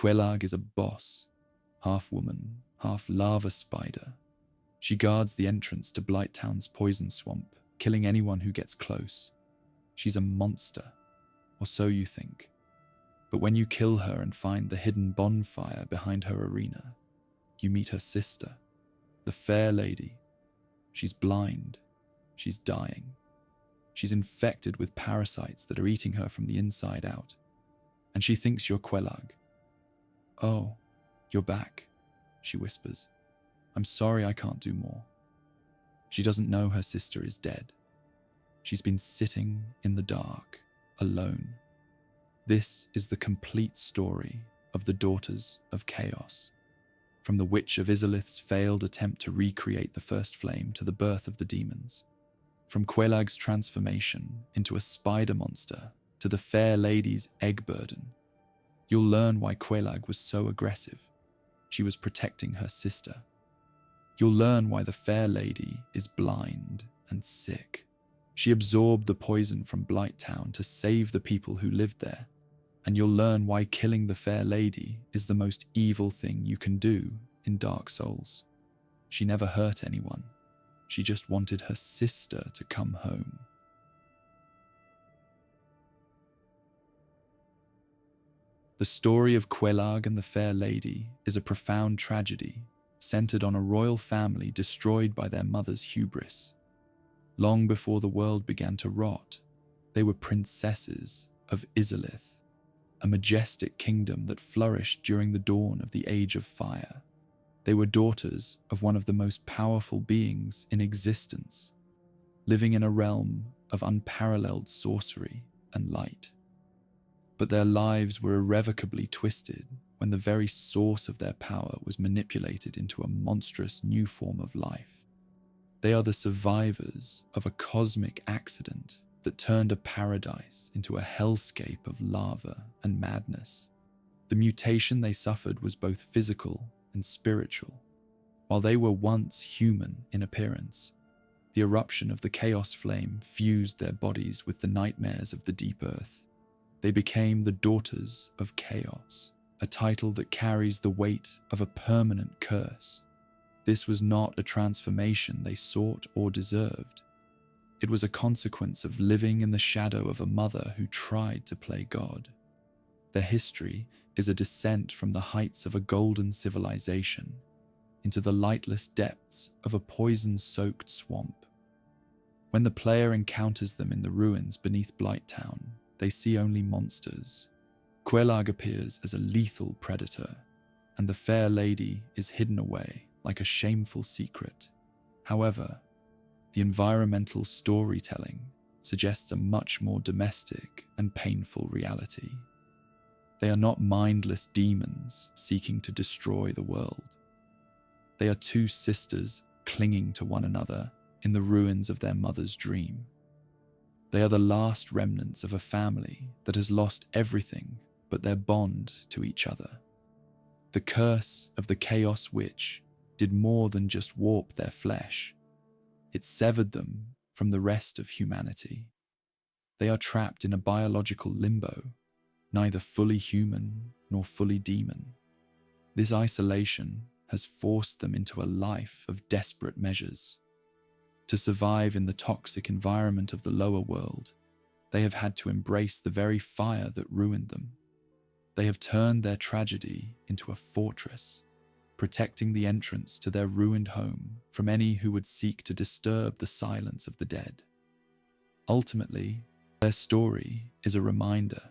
Quelaag is a boss, half woman, half lava spider. She guards the entrance to Blighttown's poison swamp, killing anyone who gets close. She's a monster, or so you think. But when you kill her and find the hidden bonfire behind her arena, you meet her sister, the Fair Lady. She's blind. She's dying. She's infected with parasites that are eating her from the inside out. And she thinks you're Quelaag. "Oh, you're back," she whispers. "I'm sorry I can't do more." She doesn't know her sister is dead. She's been sitting in the dark, alone. This is the complete story of the Daughters of Chaos. From the Witch of Izalith's failed attempt to recreate the first flame to the birth of the demons. From Quelaag's transformation into a spider monster to the Fair Lady's egg burden. You'll learn why Quelaag was so aggressive. She was protecting her sister. You'll learn why the Fair Lady is blind and sick. She absorbed the poison from Blighttown to save the people who lived there. And you'll learn why killing the Fair Lady is the most evil thing you can do in Dark Souls. She never hurt anyone. She just wanted her sister to come home. The story of Quelaag and the Fair Lady is a profound tragedy centered on a royal family destroyed by their mother's hubris. Long before the world began to rot, they were princesses of Izalith, a majestic kingdom that flourished during the dawn of the Age of Fire. They were daughters of one of the most powerful beings in existence, living in a realm of unparalleled sorcery and light. But their lives were irrevocably twisted when the very source of their power was manipulated into a monstrous new form of life. They are the survivors of a cosmic accident that turned a paradise into a hellscape of lava and madness. The mutation they suffered was both physical and spiritual. While they were once human in appearance, the eruption of the chaos flame fused their bodies with the nightmares of the deep earth. They became the Daughters of Chaos, a title that carries the weight of a permanent curse. This was not a transformation they sought or deserved. It was a consequence of living in the shadow of a mother who tried to play God. Their history is a descent from the heights of a golden civilization into the lightless depths of a poison-soaked swamp. When the player encounters them in the ruins beneath Blighttown, they see only monsters. Quelaag appears as a lethal predator, and the Fair Lady is hidden away like a shameful secret. However, the environmental storytelling suggests a much more domestic and painful reality. They are not mindless demons seeking to destroy the world. They are two sisters clinging to one another in the ruins of their mother's dream. They are the last remnants of a family that has lost everything but their bond to each other. The curse of the Chaos Witch did more than just warp their flesh. It severed them from the rest of humanity. They are trapped in a biological limbo, neither fully human nor fully demon. This isolation has forced them into a life of desperate measures. To survive in the toxic environment of the lower world, they have had to embrace the very fire that ruined them. They have turned their tragedy into a fortress, protecting the entrance to their ruined home from any who would seek to disturb the silence of the dead. Ultimately, their story is a reminder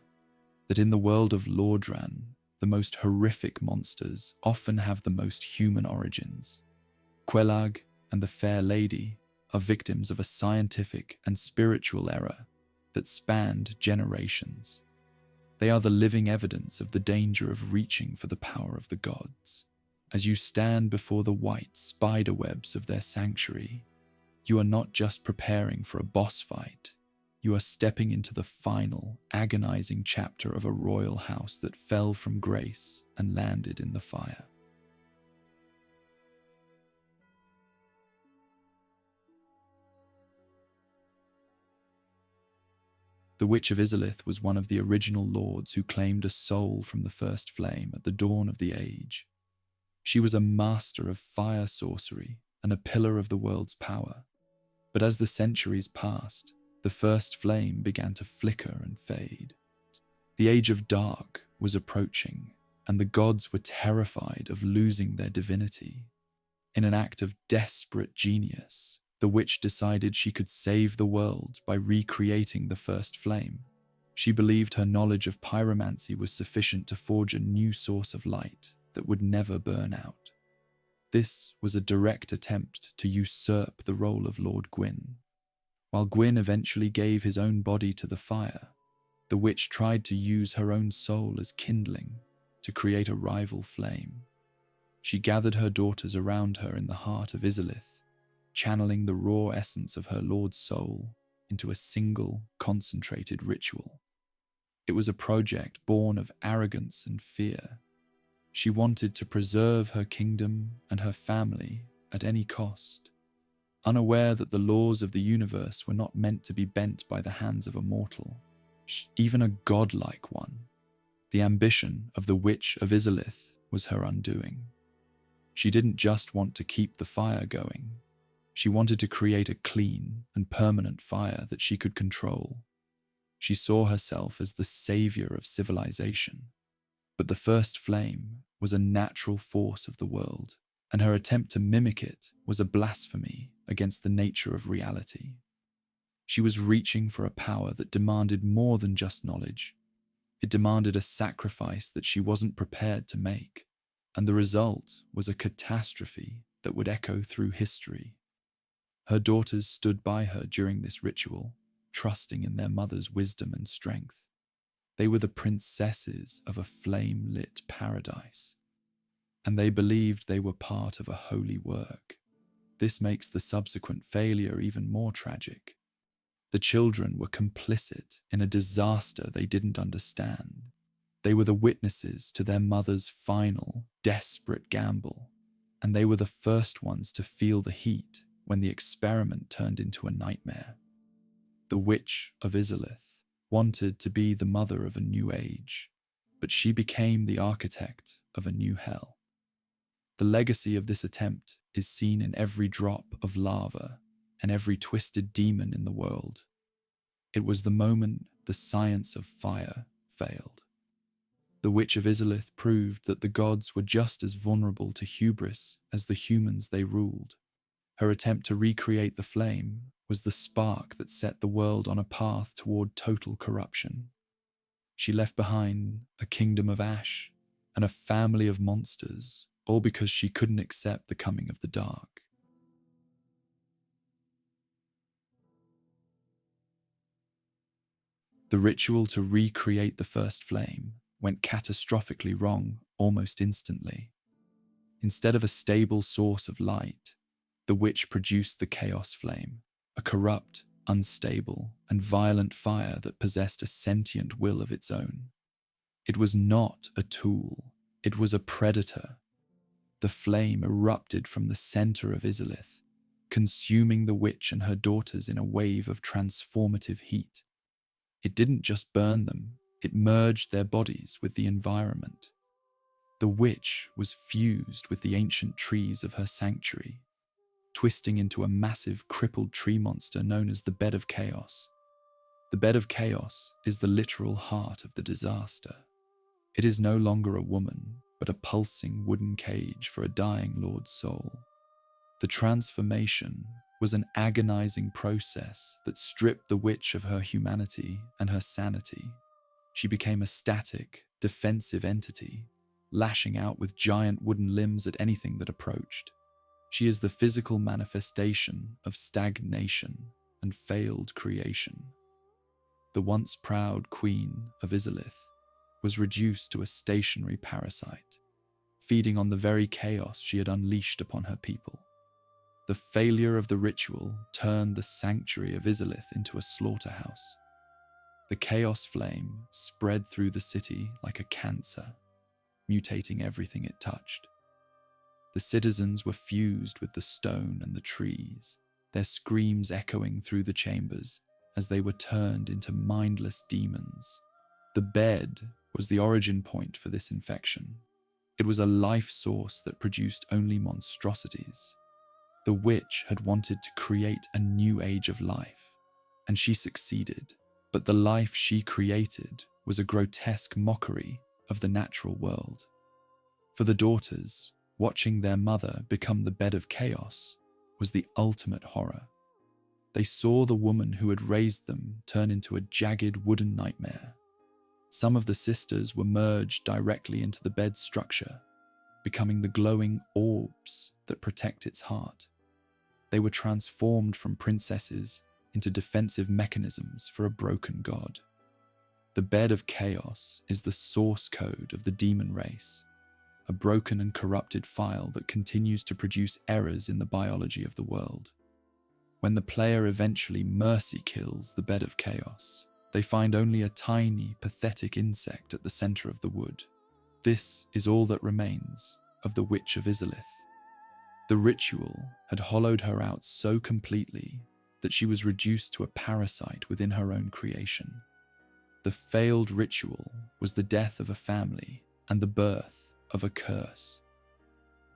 that in the world of Lordran, the most horrific monsters often have the most human origins. Quelaag and the Fair Lady are victims of a scientific and spiritual error that spanned generations. They are the living evidence of the danger of reaching for the power of the gods. As you stand before the white spider webs of their sanctuary, you are not just preparing for a boss fight. You are stepping into the final, agonizing chapter of a royal house that fell from grace and landed in the fire. The Witch of Izalith was one of the original lords who claimed a soul from the first flame at the dawn of the age. She was a master of fire sorcery and a pillar of the world's power. But as the centuries passed, the first flame began to flicker and fade. The Age of Dark was approaching, and the gods were terrified of losing their divinity. In an act of desperate genius, the witch decided she could save the world by recreating the first flame. She believed her knowledge of pyromancy was sufficient to forge a new source of light that would never burn out. This was a direct attempt to usurp the role of Lord Gwyn. While Gwyn eventually gave his own body to the fire, the witch tried to use her own soul as kindling to create a rival flame. She gathered her daughters around her in the heart of Izalith, channeling the raw essence of her lord's soul into a single, concentrated ritual. It was a project born of arrogance and fear. She wanted to preserve her kingdom and her family at any cost, unaware that the laws of the universe were not meant to be bent by the hands of a mortal, even a godlike one. The ambition of the Witch of Izalith was her undoing. She didn't just want to keep the fire going. She wanted to create a clean and permanent fire that she could control. She saw herself as the savior of civilization. But the first flame was a natural force of the world, and her attempt to mimic it was a blasphemy against the nature of reality. She was reaching for a power that demanded more than just knowledge. It demanded a sacrifice that she wasn't prepared to make, and the result was a catastrophe that would echo through history. Her daughters stood by her during this ritual, trusting in their mother's wisdom and strength. They were the princesses of a flame-lit paradise, and they believed they were part of a holy work. This makes the subsequent failure even more tragic. The children were complicit in a disaster they didn't understand. They were the witnesses to their mother's final, desperate gamble, and they were the first ones to feel the heat when the experiment turned into a nightmare. The Witch of Izalith wanted to be the mother of a new age, but she became the architect of a new hell. The legacy of this attempt is seen in every drop of lava and every twisted demon in the world. It was the moment the science of fire failed. The Witch of Izalith proved that the gods were just as vulnerable to hubris as the humans they ruled. Her attempt to recreate the flame was the spark that set the world on a path toward total corruption. She left behind a kingdom of ash and a family of monsters, all because she couldn't accept the coming of the dark. The ritual to recreate the first flame went catastrophically wrong almost instantly. Instead of a stable source of light, the witch produced the chaos flame, a corrupt, unstable, and violent fire that possessed a sentient will of its own. It was not a tool, it was a predator. The flame erupted from the center of Izalith, consuming the witch and her daughters in a wave of transformative heat. It didn't just burn them, it merged their bodies with the environment. The witch was fused with the ancient trees of her sanctuary, twisting into a massive crippled tree monster known as the Bed of Chaos. The Bed of Chaos is the literal heart of the disaster. It is no longer a woman, but a pulsing wooden cage for a dying lord's soul. The transformation was an agonizing process that stripped the witch of her humanity and her sanity. She became a static, defensive entity, lashing out with giant wooden limbs at anything that approached. She is the physical manifestation of stagnation and failed creation. The once proud queen of Izalith was reduced to a stationary parasite, feeding on the very chaos she had unleashed upon her people. The failure of the ritual turned the sanctuary of Izalith into a slaughterhouse. The chaos flame spread through the city like a cancer, mutating everything it touched. The citizens were fused with the stone and the trees, their screams echoing through the chambers, as they were turned into mindless demons. The bed was the origin point for this infection. It was a life source that produced only monstrosities. The witch had wanted to create a new age of life, and she succeeded. But the life she created was a grotesque mockery of the natural world. For the daughters, watching their mother become the bed of chaos was the ultimate horror. They saw the woman who had raised them turn into a jagged wooden nightmare. Some of the sisters were merged directly into the bed's structure, becoming the glowing orbs that protect its heart. They were transformed from princesses into defensive mechanisms for a broken god. The bed of chaos is the source code of the demon race, a broken and corrupted file that continues to produce errors in the biology of the world. When the player eventually mercy kills the bed of chaos, they find only a tiny, pathetic insect at the center of the wood. This is all that remains of the Witch of Izalith. The ritual had hollowed her out so completely that she was reduced to a parasite within her own creation. The failed ritual was the death of a family and the birth of a curse.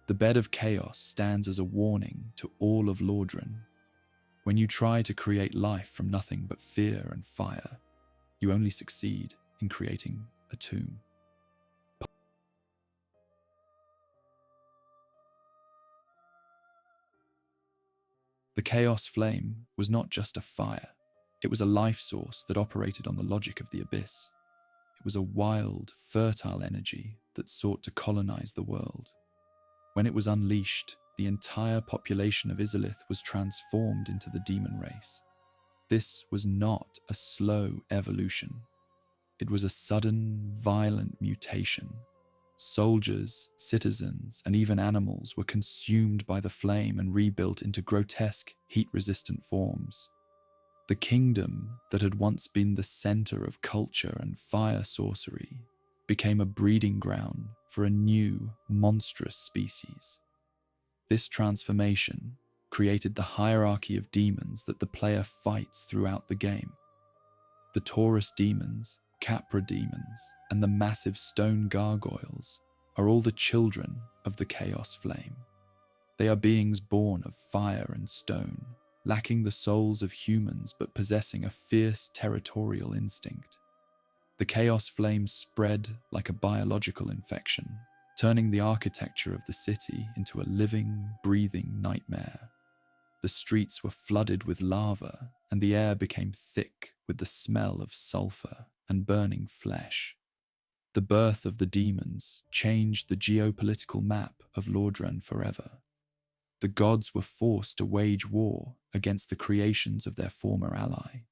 The bed of chaos stands as a warning to all of Lordran. When you try to create life from nothing but fear and fire, you only succeed in creating a tomb. The chaos flame was not just a fire. It was a life source that operated on the logic of the abyss. It was a wild, fertile energy that sought to colonize the world. When it was unleashed, the entire population of Izalith was transformed into the demon race. This was not a slow evolution. It was a sudden, violent mutation. Soldiers, citizens, and even animals were consumed by the flame and rebuilt into grotesque, heat-resistant forms. The kingdom that had once been the center of culture and fire sorcery became a breeding ground for a new, monstrous species. This transformation created the hierarchy of demons that the player fights throughout the game. The Taurus demons, Capra demons, and the massive stone gargoyles are all the children of the Chaos Flame. They are beings born of fire and stone, lacking the souls of humans but possessing a fierce territorial instinct. The Chaos Flame spread like a biological infection, turning the architecture of the city into a living, breathing nightmare. The streets were flooded with lava, and the air became thick with the smell of sulfur and burning flesh. The birth of the demons changed the geopolitical map of Lordran forever. The gods were forced to wage war against the creations of their former ally.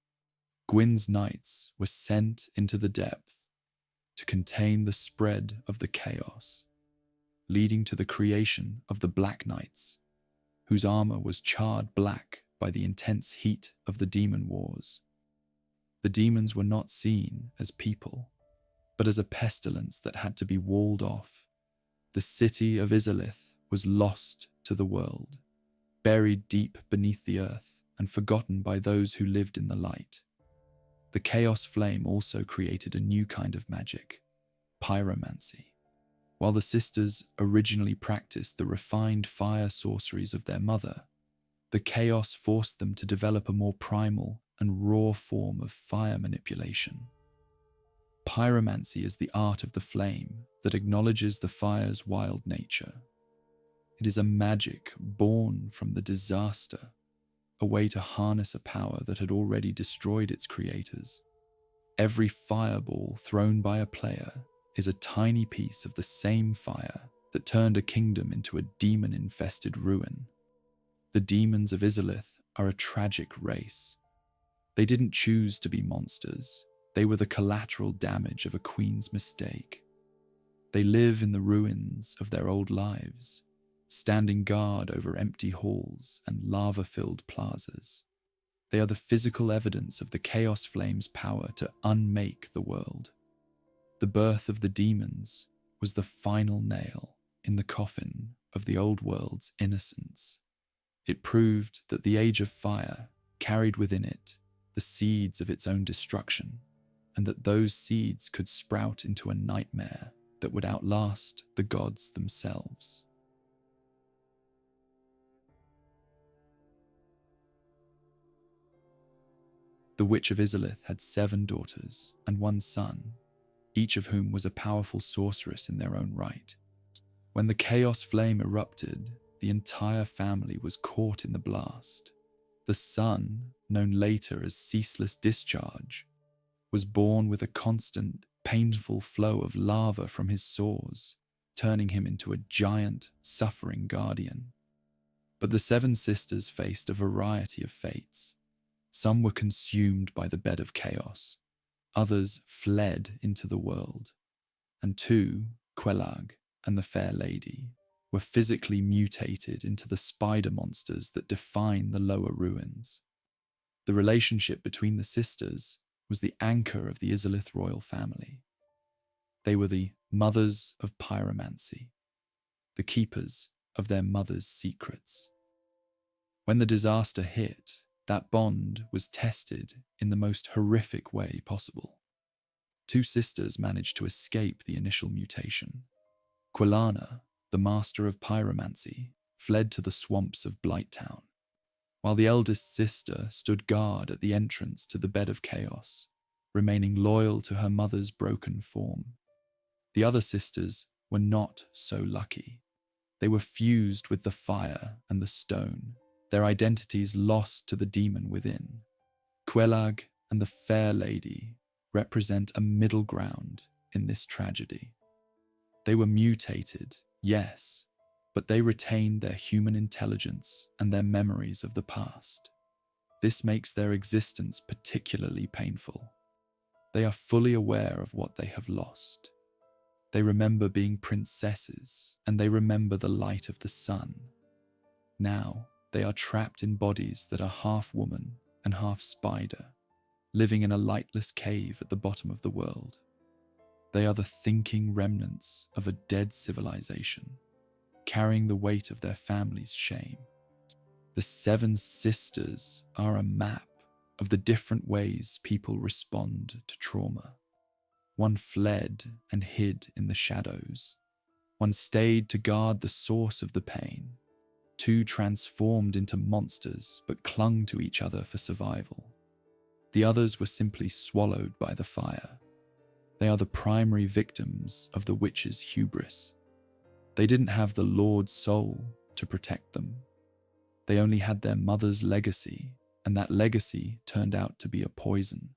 Gwyn's knights were sent into the depths to contain the spread of the chaos, leading to the creation of the Black Knights, whose armor was charred black by the intense heat of the demon wars. The demons were not seen as people, but as a pestilence that had to be walled off. The city of Izalith was lost to the world, buried deep beneath the earth and forgotten by those who lived in the light. The Chaos Flame also created a new kind of magic, pyromancy. While the sisters originally practiced the refined fire sorceries of their mother, the chaos forced them to develop a more primal and raw form of fire manipulation. Pyromancy is the art of the flame that acknowledges the fire's wild nature. It is a magic born from the disaster, a way to harness a power that had already destroyed its creators. Every fireball thrown by a player is a tiny piece of the same fire that turned a kingdom into a demon-infested ruin. The demons of Izalith are a tragic race. They didn't choose to be monsters. They were the collateral damage of a queen's mistake. They live in the ruins of their old lives, standing guard over empty halls and lava-filled plazas. They are the physical evidence of the Chaos Flame's power to unmake the world. The birth of the demons was the final nail in the coffin of the old world's innocence. It proved that the Age of Fire carried within it the seeds of its own destruction, and that those seeds could sprout into a nightmare that would outlast the gods themselves. The Witch of Izalith had 7 daughters and 1 son, each of whom was a powerful sorceress in their own right. When the chaos flame erupted, the entire family was caught in the blast. The son, known later as Ceaseless Discharge, was born with a constant, painful flow of lava from his sores, turning him into a giant, suffering guardian. But the 7 sisters faced a variety of fates. Some were consumed by the bed of chaos, others fled into the world, and 2, Quelaag and the Fair Lady, were physically mutated into the spider monsters that define the lower ruins. The relationship between the sisters was the anchor of the Izalith royal family. They were the mothers of pyromancy, the keepers of their mother's secrets. When the disaster hit, that bond was tested in the most horrific way possible. 2 sisters managed to escape the initial mutation. Quelaag, the master of pyromancy, fled to the swamps of Blighttown, while the eldest sister stood guard at the entrance to the bed of chaos, remaining loyal to her mother's broken form. The other sisters were not so lucky. They were fused with the fire and the stone, their identities lost to the demon within. Quelaag and the Fair Lady represent a middle ground in this tragedy. They were mutated, yes, but they retained their human intelligence and their memories of the past. This makes their existence particularly painful. They are fully aware of what they have lost. They remember being princesses, and they remember the light of the sun. Now, they are trapped in bodies that are half woman and half spider, living in a lightless cave at the bottom of the world. They are the thinking remnants of a dead civilization, carrying the weight of their family's shame. The 7 sisters are a map of the different ways people respond to trauma. One fled and hid in the shadows. One stayed to guard the source of the pain. 2 transformed into monsters but clung to each other for survival. The others were simply swallowed by the fire. They are the primary victims of the witch's hubris. They didn't have the Lord's soul to protect them. They only had their mother's legacy, and that legacy turned out to be a poison.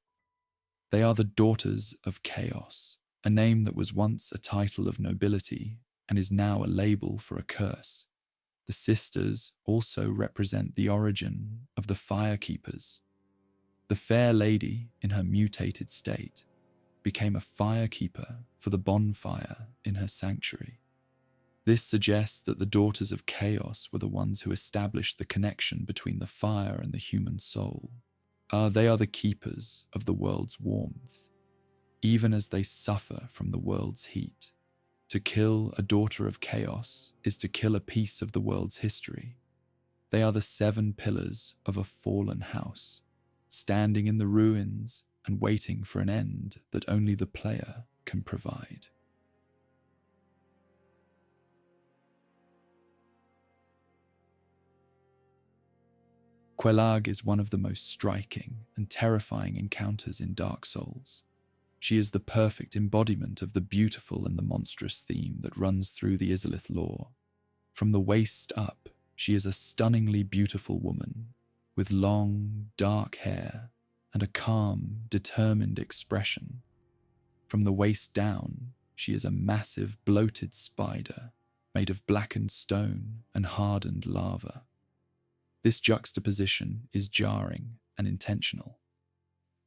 They are the daughters of chaos, a name that was once a title of nobility and is now a label for a curse. The sisters also represent the origin of the firekeepers. The Fair Lady, in her mutated state, became a firekeeper for the bonfire in her sanctuary. This suggests that the daughters of chaos were the ones who established the connection between the fire and the human soul. They are the keepers of the world's warmth, even as they suffer from the world's heat. To kill a daughter of chaos is to kill a piece of the world's history. They are the 7 pillars of a fallen house, standing in the ruins and waiting for an end that only the player can provide. Quelaag is one of the most striking and terrifying encounters in Dark Souls. She is the perfect embodiment of the beautiful and the monstrous theme that runs through the Izalith lore. From the waist up, she is a stunningly beautiful woman, with long, dark hair and a calm, determined expression. From the waist down, she is a massive, bloated spider, made of blackened stone and hardened lava. This juxtaposition is jarring and intentional.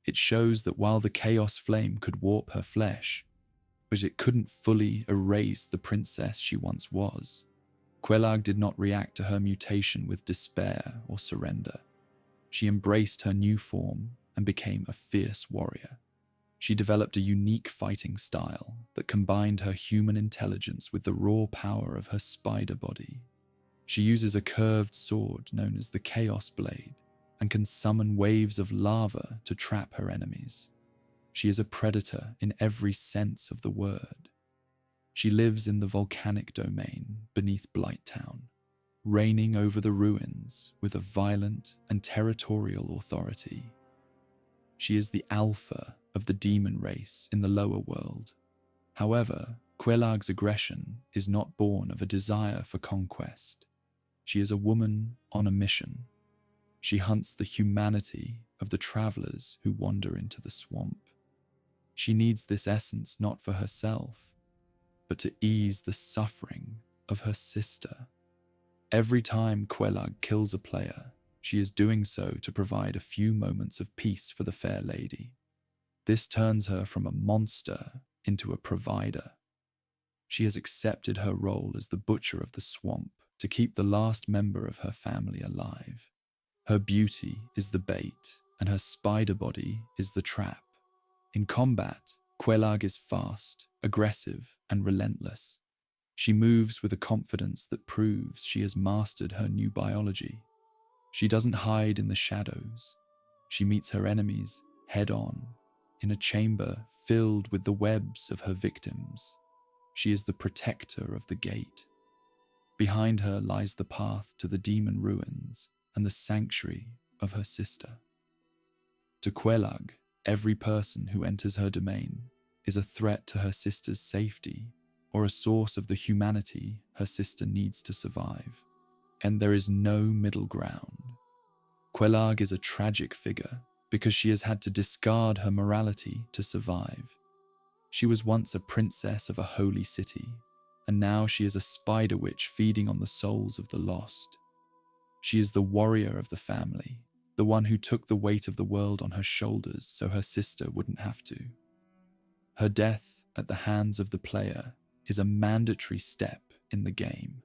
It shows that while the chaos flame could warp her flesh, but it couldn't fully erase the princess she once was. Quelaag did not react to her mutation with despair or surrender. She embraced her new form and became a fierce warrior. She developed a unique fighting style that combined her human intelligence with the raw power of her spider body. She uses a curved sword known as the Chaos Blade, and can summon waves of lava to trap her enemies. She is a predator in every sense of the word. She lives in the volcanic domain beneath Blighttown, reigning over the ruins with a violent and territorial authority. She is the alpha of the demon race in the lower world. However, Quelaag's aggression is not born of a desire for conquest. She is a woman on a mission. She hunts the humanity of the travelers who wander into the swamp. She needs this essence not for herself, but to ease the suffering of her sister. Every time Quelaag kills a player, she is doing so to provide a few moments of peace for the fair lady. This turns her from a monster into a provider. She has accepted her role as the butcher of the swamp to keep the last member of her family alive. Her beauty is the bait, and her spider body is the trap. In combat, Quelaag is fast, aggressive, and relentless. She moves with a confidence that proves she has mastered her new biology. She doesn't hide in the shadows. She meets her enemies head-on, in a chamber filled with the webs of her victims. She is the protector of the gate. Behind her lies the path to the demon ruins and the sanctuary of her sister. To Quelaag, every person who enters her domain is a threat to her sister's safety or a source of the humanity her sister needs to survive. And there is no middle ground. Quelaag is a tragic figure because she has had to discard her morality to survive. She was once a princess of a holy city, and now she is a spider witch feeding on the souls of the lost. She is the warrior of the family, the one who took the weight of the world on her shoulders so her sister wouldn't have to. Her death at the hands of the player is a mandatory step in the game,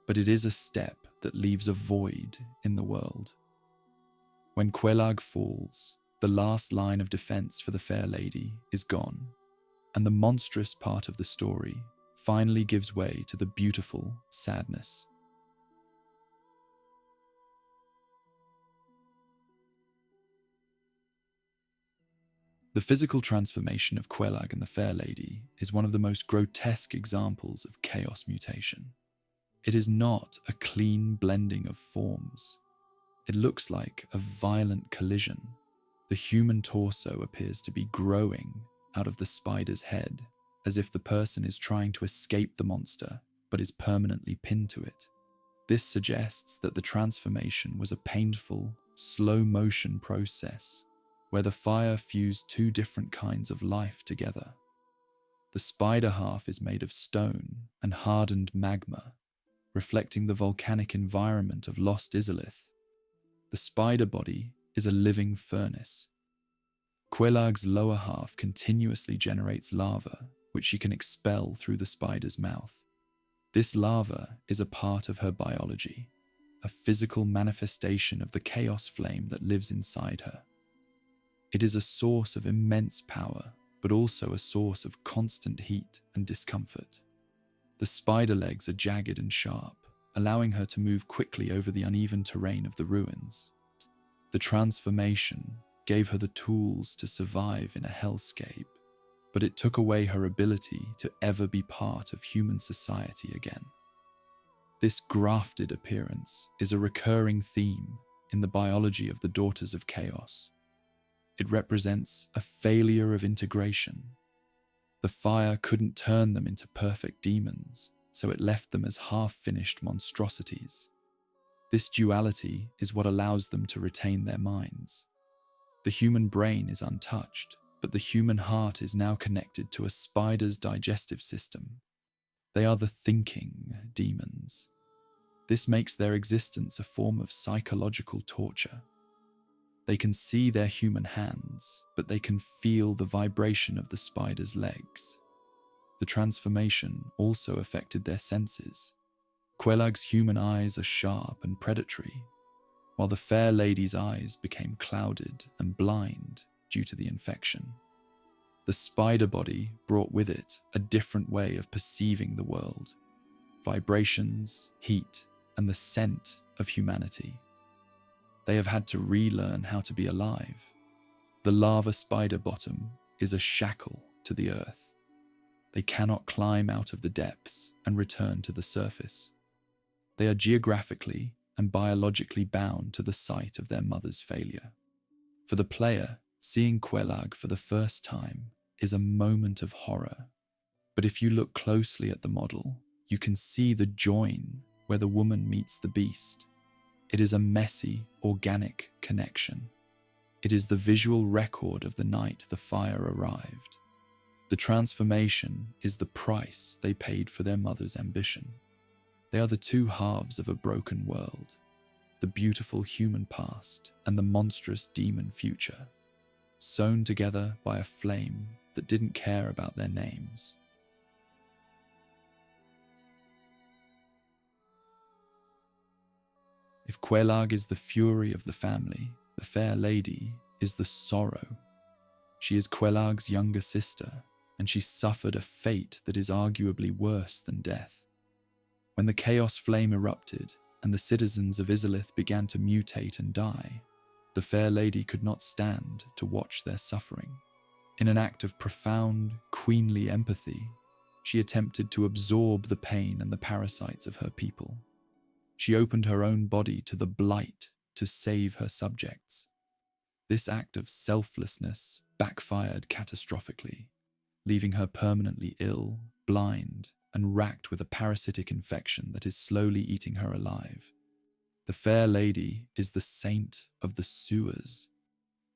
but it is a step that leaves a void in the world. When Quelaag falls, the last line of defense for the fair lady is gone, and the monstrous part of the story finally gives way to the beautiful sadness. The physical transformation of Quelaag and the fair lady is one of the most grotesque examples of chaos mutation. It is not a clean blending of forms. It looks like a violent collision. The human torso appears to be growing out of the spider's head, as if the person is trying to escape the monster, but is permanently pinned to it. This suggests that the transformation was a painful, slow-motion process, where the fire fused two different kinds of life together. The spider half is made of stone and hardened magma, reflecting the volcanic environment of lost Izalith. The spider body is a living furnace. Quelaag's lower half continuously generates lava, which she can expel through the spider's mouth. This lava is a part of her biology, a physical manifestation of the chaos flame that lives inside her. It is a source of immense power, but also a source of constant heat and discomfort. The spider legs are jagged and sharp, allowing her to move quickly over the uneven terrain of the ruins. The transformation gave her the tools to survive in a hellscape, but it took away her ability to ever be part of human society again. This grafted appearance is a recurring theme in the biology of the Daughters of Chaos. It represents a failure of integration. The fire couldn't turn them into perfect demons, so it left them as half-finished monstrosities. This duality is what allows them to retain their minds. The human brain is untouched, but the human heart is now connected to a spider's digestive system. They are the thinking demons. This makes their existence a form of psychological torture. They can see their human hands, but they can feel the vibration of the spider's legs. The transformation also affected their senses. Quelaag's human eyes are sharp and predatory, while the fair lady's eyes became clouded and blind due to the infection. The spider body brought with it a different way of perceiving the world, vibrations, heat, and the scent of humanity. They have had to relearn how to be alive. The lava spider bottom is a shackle to the earth. They cannot climb out of the depths and return to the surface. They are geographically and biologically bound to the site of their mother's failure. For the player, seeing Quelaag for the first time is a moment of horror. But if you look closely at the model, you can see the join where the woman meets the beast. It is a messy, organic connection. It is the visual record of the night the fire arrived. The transformation is the price they paid for their mother's ambition. They are the two halves of a broken world, the beautiful human past and the monstrous demon future, sewn together by a flame that didn't care about their names. If Quelaag is the fury of the family, the fair lady is the sorrow. She is Quelaag's younger sister, and she suffered a fate that is arguably worse than death. When the chaos flame erupted and the citizens of Izalith began to mutate and die, the fair lady could not stand to watch their suffering. In an act of profound, queenly empathy, she attempted to absorb the pain and the parasites of her people. She opened her own body to the blight to save her subjects. This act of selflessness backfired catastrophically, leaving her permanently ill, blind, and racked with a parasitic infection that is slowly eating her alive. The fair lady is the saint of the sewers.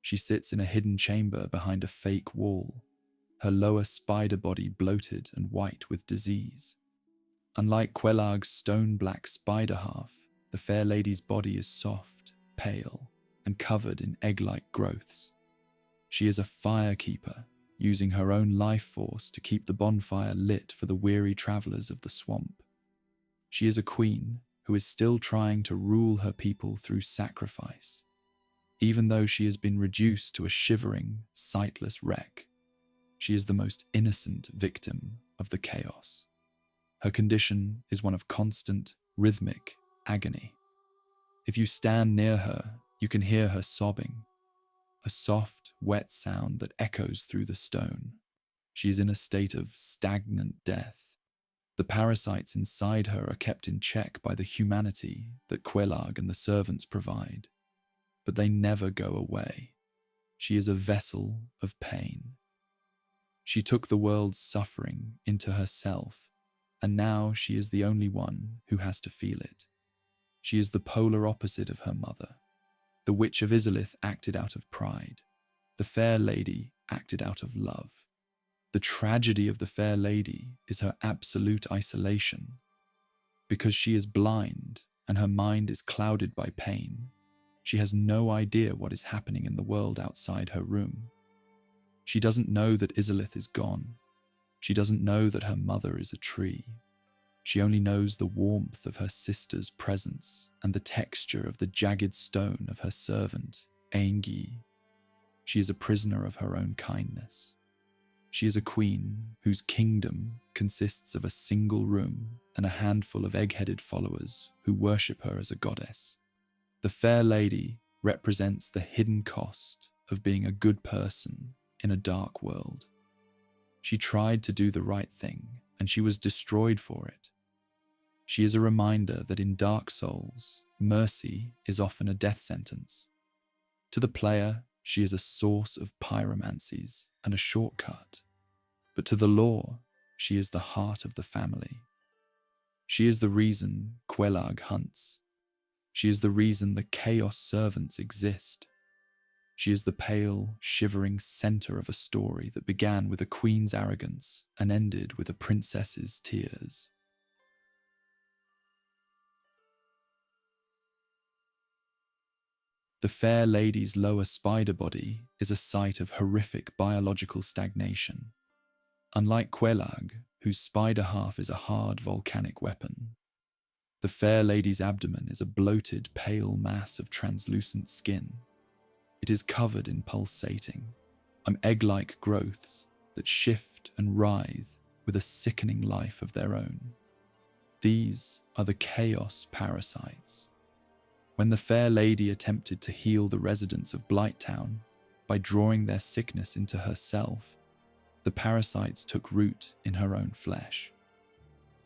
She sits in a hidden chamber behind a fake wall, her lower spider body bloated and white with disease. Unlike Quelaag's stone-black spider half, the fair lady's body is soft, pale, and covered in egg-like growths. She is a firekeeper, using her own life force to keep the bonfire lit for the weary travelers of the swamp. She is a queen who is still trying to rule her people through sacrifice, even though she has been reduced to a shivering, sightless wreck. She is the most innocent victim of the chaos. Her condition is one of constant, rhythmic agony. If you stand near her, you can hear her sobbing, a soft, wet sound that echoes through the stone. She is in a state of stagnant death. The parasites inside her are kept in check by the humanity that Quelaag and the servants provide, but they never go away. She is a vessel of pain. She took the world's suffering into herself, and now she is the only one who has to feel it. She is the polar opposite of her mother. The Witch of Izalith acted out of pride. The fair lady acted out of love. The tragedy of the fair lady is her absolute isolation. Because she is blind and her mind is clouded by pain, she has no idea what is happening in the world outside her room. She doesn't know that Izalith is gone. She doesn't know that her mother is a tree. She only knows the warmth of her sister's presence and the texture of the jagged stone of her servant, Aingi. She is a prisoner of her own kindness. She is a queen whose kingdom consists of a single room and a handful of egg-headed followers who worship her as a goddess. The fair lady represents the hidden cost of being a good person in a dark world. She tried to do the right thing, and she was destroyed for it. She is a reminder that in Dark Souls, mercy is often a death sentence. To the player, she is a source of pyromancies and a shortcut. But to the lore, she is the heart of the family. She is the reason Quelaag hunts. She is the reason the Chaos Servants exist. She is the pale, shivering center of a story that began with a queen's arrogance and ended with a princess's tears. The fair lady's lower spider body is a site of horrific biological stagnation. Unlike Quelaag, whose spider half is a hard volcanic weapon, the fair lady's abdomen is a bloated, pale mass of translucent skin. It is covered in pulsating, egg-like growths that shift and writhe with a sickening life of their own. These are the chaos parasites. When the fair lady attempted to heal the residents of Blighttown by drawing their sickness into herself, the parasites took root in her own flesh.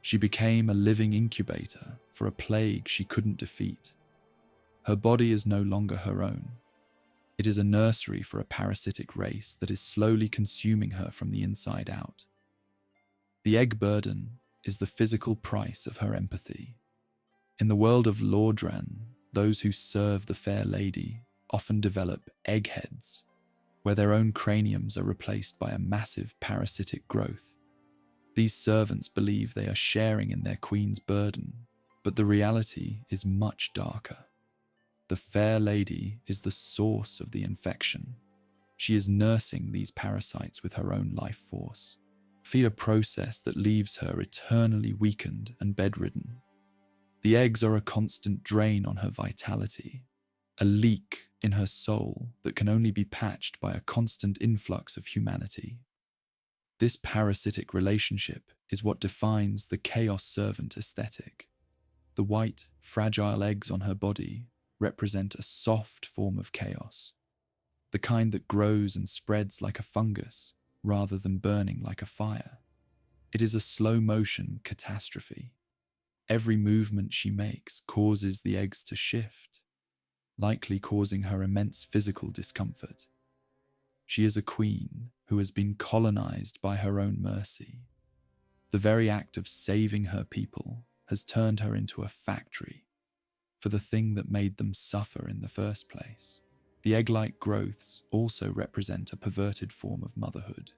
She became a living incubator for a plague she couldn't defeat. Her body is no longer her own. It is a nursery for a parasitic race that is slowly consuming her from the inside out. The egg burden is the physical price of her empathy. In the world of Lordran, those who serve the fair lady often develop eggheads, where their own craniums are replaced by a massive parasitic growth. These servants believe they are sharing in their queen's burden, but the reality is much darker. The fair lady is the source of the infection. She is nursing these parasites with her own life force. Feed a process that leaves her eternally weakened and bedridden. The eggs are a constant drain on her vitality, a leak in her soul that can only be patched by a constant influx of humanity. This parasitic relationship is what defines the chaos servant aesthetic. The white, fragile eggs on her body represent a soft form of chaos, the kind that grows and spreads like a fungus rather than burning like a fire. It is a slow-motion catastrophe. Every movement she makes causes the eggs to shift, likely causing her immense physical discomfort. She is a queen who has been colonized by her own mercy. The very act of saving her people has turned her into a factory for the thing that made them suffer in the first place. The egg-like growths also represent a perverted form of motherhood.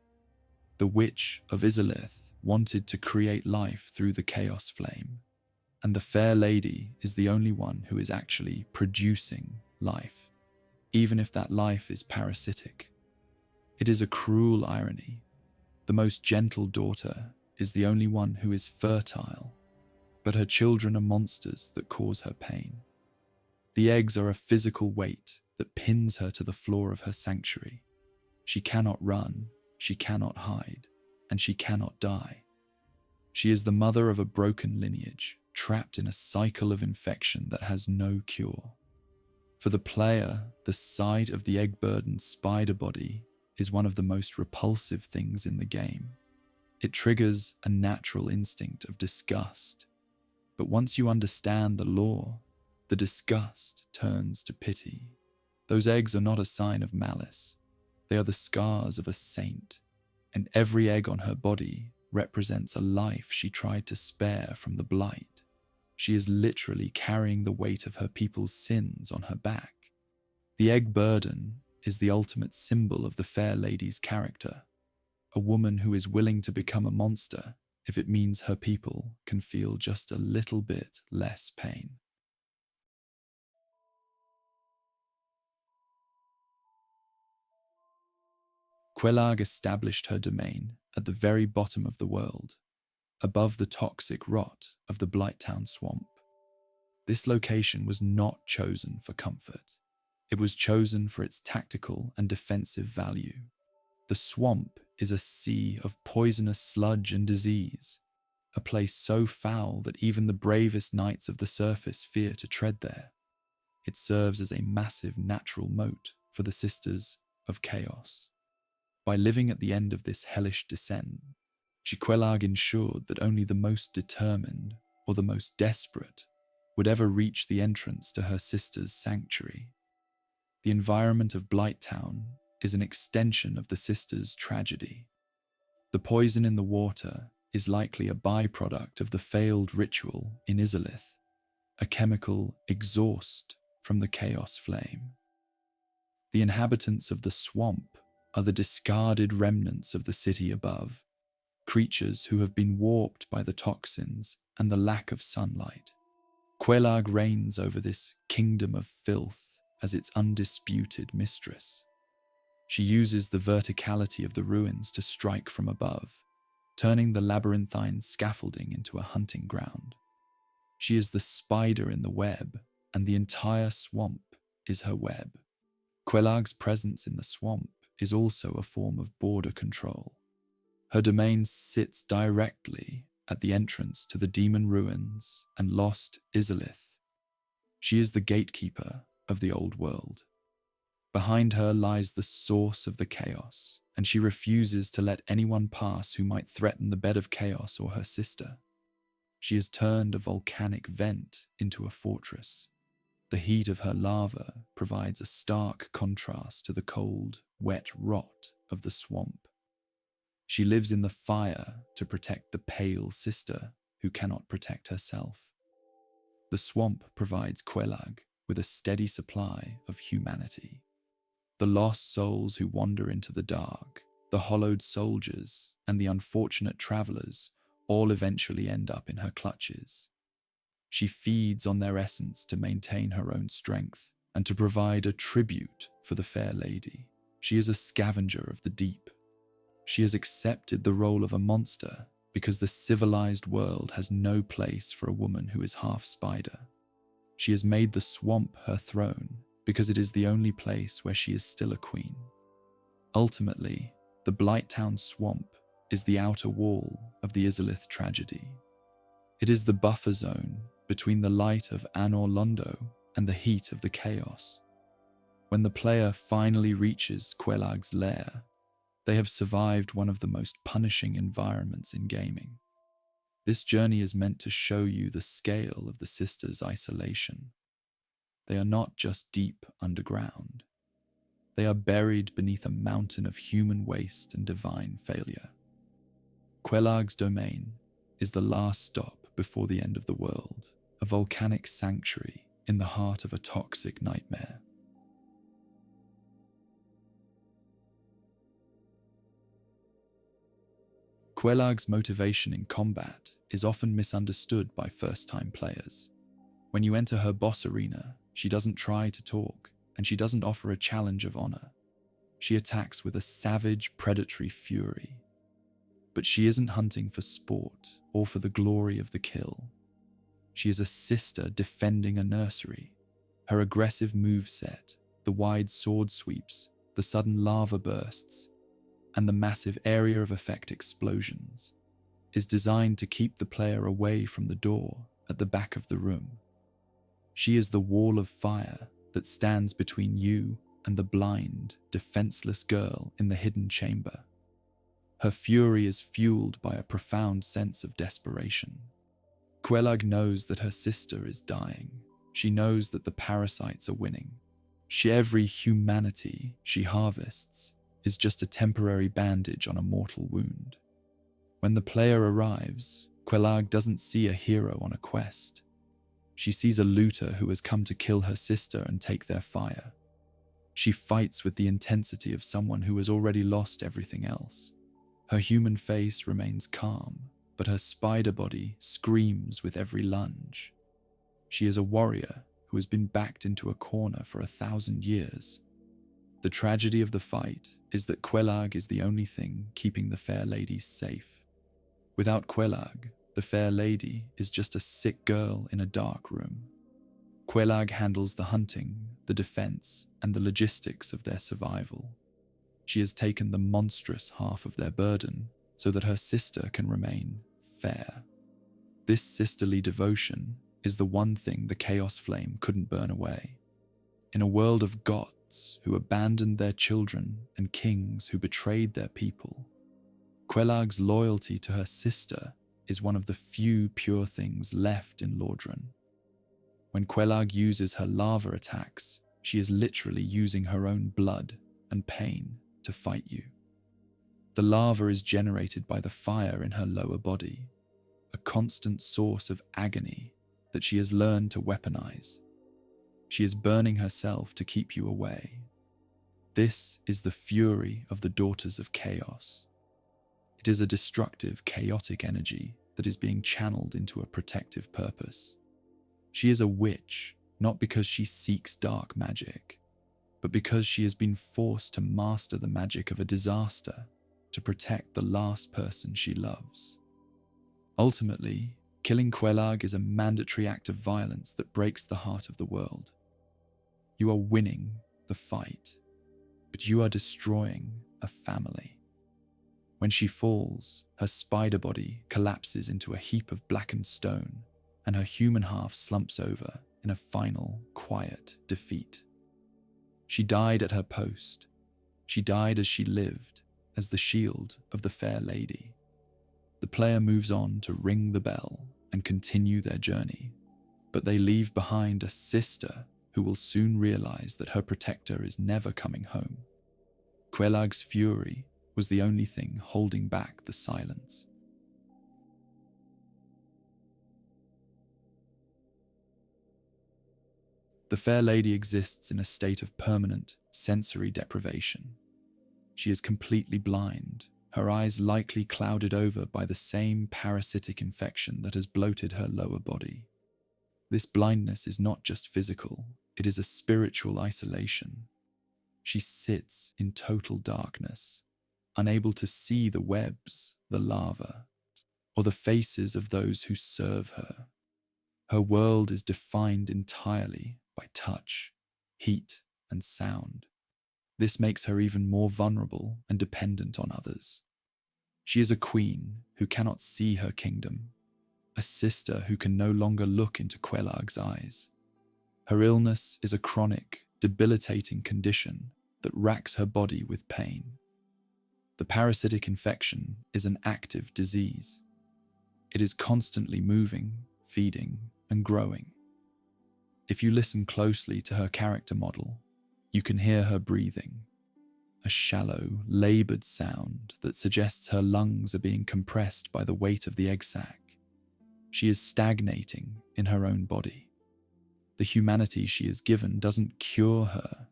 The Witch of Izalith wanted to create life through the chaos flame, and the fair lady is the only one who is actually producing life, even if that life is parasitic. It is a cruel irony. The most gentle daughter is the only one who is fertile, but her children are monsters that cause her pain. The eggs are a physical weight that pins her to the floor of her sanctuary. She cannot run, she cannot hide, and she cannot die. She is the mother of a broken lineage, trapped in a cycle of infection that has no cure. For the player, the sight of the egg-burdened spider body is one of the most repulsive things in the game. It triggers a natural instinct of disgust, but once you understand the lore, the disgust turns to pity. Those eggs are not a sign of malice. They are the scars of a saint, and every egg on her body represents a life she tried to spare from the blight. She is literally carrying the weight of her people's sins on her back. The egg burden is the ultimate symbol of the fair lady's character, a woman who is willing to become a monster if it means her people can feel just a little bit less pain. Quelaag established her domain at the very bottom of the world, above the toxic rot of the Blighttown swamp. This location was not chosen for comfort. It was chosen for its tactical and defensive value. The swamp is a sea of poisonous sludge and disease, a place so foul that even the bravest knights of the surface fear to tread there. It serves as a massive natural moat for the Sisters of Chaos. By living at the end of this hellish descent, Quelaag ensured that only the most determined or the most desperate would ever reach the entrance to her sister's sanctuary. The environment of Blighttown is an extension of the sisters' tragedy. The poison in the water is likely a byproduct of the failed ritual in Izalith, a chemical exhaust from the chaos flame. The inhabitants of the swamp are the discarded remnants of the city above, creatures who have been warped by the toxins and the lack of sunlight. Quelaag reigns over this kingdom of filth as its undisputed mistress. She uses the verticality of the ruins to strike from above, turning the labyrinthine scaffolding into a hunting ground. She is the spider in the web, and the entire swamp is her web. Quelaag's presence in the swamp is also a form of border control. Her domain sits directly at the entrance to the demon ruins and lost Izalith. She is the gatekeeper of the old world. Behind her lies the source of the chaos, and she refuses to let anyone pass who might threaten the bed of chaos or her sister. She has turned a volcanic vent into a fortress. The heat of her lava provides a stark contrast to the cold, wet rot of the swamp. She lives in the fire to protect the pale sister who cannot protect herself. The swamp provides Quelaag with a steady supply of humanity. The lost souls who wander into the dark, the hollowed soldiers, and the unfortunate travelers all eventually end up in her clutches. She feeds on their essence to maintain her own strength and to provide a tribute for the fair lady. She is a scavenger of the deep. She has accepted the role of a monster because the civilized world has no place for a woman who is half spider. She has made the swamp her throne because it is the only place where she is still a queen. Ultimately, the Blighttown swamp is the outer wall of the Izalith tragedy. It is the buffer zone between the light of Anor Londo and the heat of the chaos. When the player finally reaches Quelaag's lair, they have survived one of the most punishing environments in gaming. This journey is meant to show you the scale of the sisters' isolation. They are not just deep underground. They are buried beneath a mountain of human waste and divine failure. Quelaag's domain is the last stop before the end of the world, a volcanic sanctuary in the heart of a toxic nightmare. Quelaag's motivation in combat is often misunderstood by first-time players. When you enter her boss arena, she doesn't try to talk, and she doesn't offer a challenge of honor. She attacks with a savage, predatory fury. But she isn't hunting for sport or for the glory of the kill. She is a sister defending a nursery. Her aggressive moveset, the wide sword sweeps, the sudden lava bursts, and the massive area of effect explosions, is designed to keep the player away from the door at the back of the room. She is the wall of fire that stands between you and the blind, defenseless girl in the hidden chamber. Her fury is fueled by a profound sense of desperation. Quelaag knows that her sister is dying. She knows that the parasites are winning. Every humanity she harvests is just a temporary bandage on a mortal wound. When the player arrives, Quelaag doesn't see a hero on a quest. She sees a looter who has come to kill her sister and take their fire. She fights with the intensity of someone who has already lost everything else. Her human face remains calm, but her spider body screams with every lunge. She is a warrior who has been backed into a corner for 1,000 years. The tragedy of the fight is that Quelaag is the only thing keeping the fair lady safe. Without Quelaag, the fair lady is just a sick girl in a dark room. Quelaag handles the hunting, the defense, and the logistics of their survival. She has taken the monstrous half of their burden so that her sister can remain fair. This sisterly devotion is the one thing the Chaos Flame couldn't burn away. In a world of gods who abandoned their children and kings who betrayed their people, Quelaag's loyalty to her sister is one of the few pure things left in Lordran. When Quelaag uses her lava attacks, she is literally using her own blood and pain to fight you. The lava is generated by the fire in her lower body, a constant source of agony that she has learned to weaponize. She is burning herself to keep you away. This is the fury of the Daughters of Chaos. It is a destructive, chaotic energy that is being channeled into a protective purpose. She is a witch, not because she seeks dark magic, but because she has been forced to master the magic of a disaster to protect the last person she loves. Ultimately, killing Quelaag is a mandatory act of violence that breaks the heart of the world. You are winning the fight, but you are destroying a family. When she falls, her spider body collapses into a heap of blackened stone, and her human half slumps over in a final, quiet defeat. She died at her post. She died as she lived, as the shield of the fair lady. The player moves on to ring the bell and continue their journey, but they leave behind a sister who will soon realize that her protector is never coming home. Quelaag's fury was the only thing holding back the silence. The fair lady exists in a state of permanent sensory deprivation. She is completely blind, her eyes likely clouded over by the same parasitic infection that has bloated her lower body. This blindness is not just physical, it is a spiritual isolation. She sits in total darkness, unable to see the webs, the larvae, or the faces of those who serve her. Her world is defined entirely by touch, heat, and sound. This makes her even more vulnerable and dependent on others. She is a queen who cannot see her kingdom, a sister who can no longer look into Quelaag's eyes. Her illness is a chronic, debilitating condition that racks her body with pain. The parasitic infection is an active disease. It is constantly moving, feeding, and growing. If you listen closely to her character model, you can hear her breathing, a shallow, labored sound that suggests her lungs are being compressed by the weight of the egg sac. She is stagnating in her own body. The humanity she is given doesn't cure her.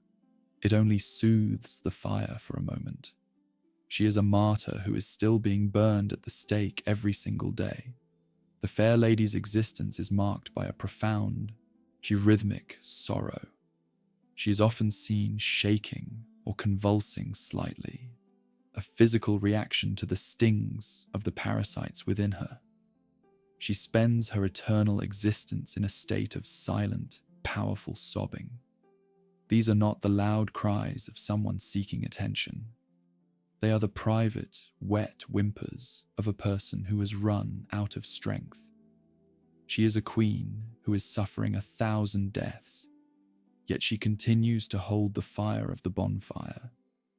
It only soothes the fire for a moment. She is a martyr who is still being burned at the stake every single day. The fair lady's existence is marked by a profound, rhythmic sorrow. She is often seen shaking or convulsing slightly, a physical reaction to the stings of the parasites within her. She spends her eternal existence in a state of silent, powerful sobbing. These are not the loud cries of someone seeking attention. They are the private, wet whimpers of a person who has run out of strength. She is a queen who is suffering 1,000 deaths, yet she continues to hold the fire of the bonfire,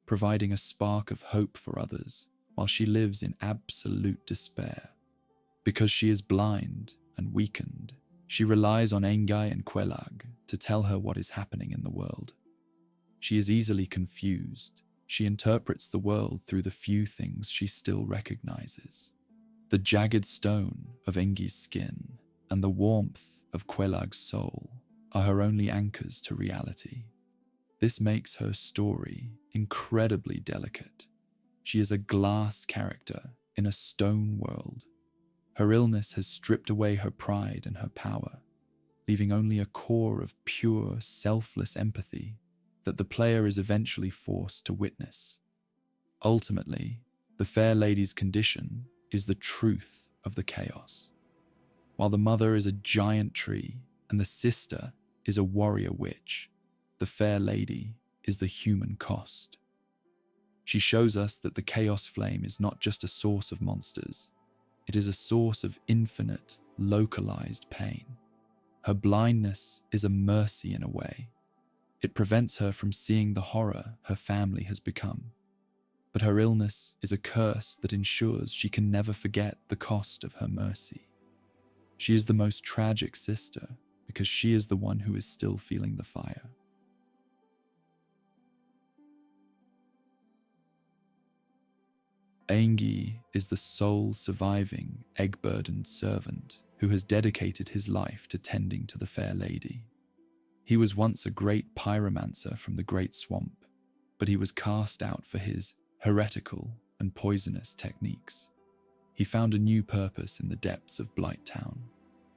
providing a spark of hope for others while she lives in absolute despair. Because she is blind and weakened, she relies on Engai and Quelaag to tell her what is happening in the world. She is easily confused. She interprets the world through the few things she still recognizes. The jagged stone of Engai's skin and the warmth of Quelaag's soul are her only anchors to reality. This makes her story incredibly delicate. She is a glass character in a stone world. Her illness has stripped away her pride and her power, leaving only a core of pure, selfless empathy that the player is eventually forced to witness. Ultimately, the fair lady's condition is the truth of the chaos. While the mother is a giant tree and the sister is a warrior witch, the fair lady is the human cost. She shows us that the chaos flame is not just a source of monsters, it is a source of infinite, localized pain. Her blindness is a mercy in a way. It prevents her from seeing the horror her family has become. But her illness is a curse that ensures she can never forget the cost of her mercy. She is the most tragic sister because she is the one who is still feeling the fire. Engai is the sole surviving egg-burdened servant who has dedicated his life to tending to the fair lady. He was once a great pyromancer from the Great Swamp, but he was cast out for his heretical and poisonous techniques. He found a new purpose in the depths of Blighttown,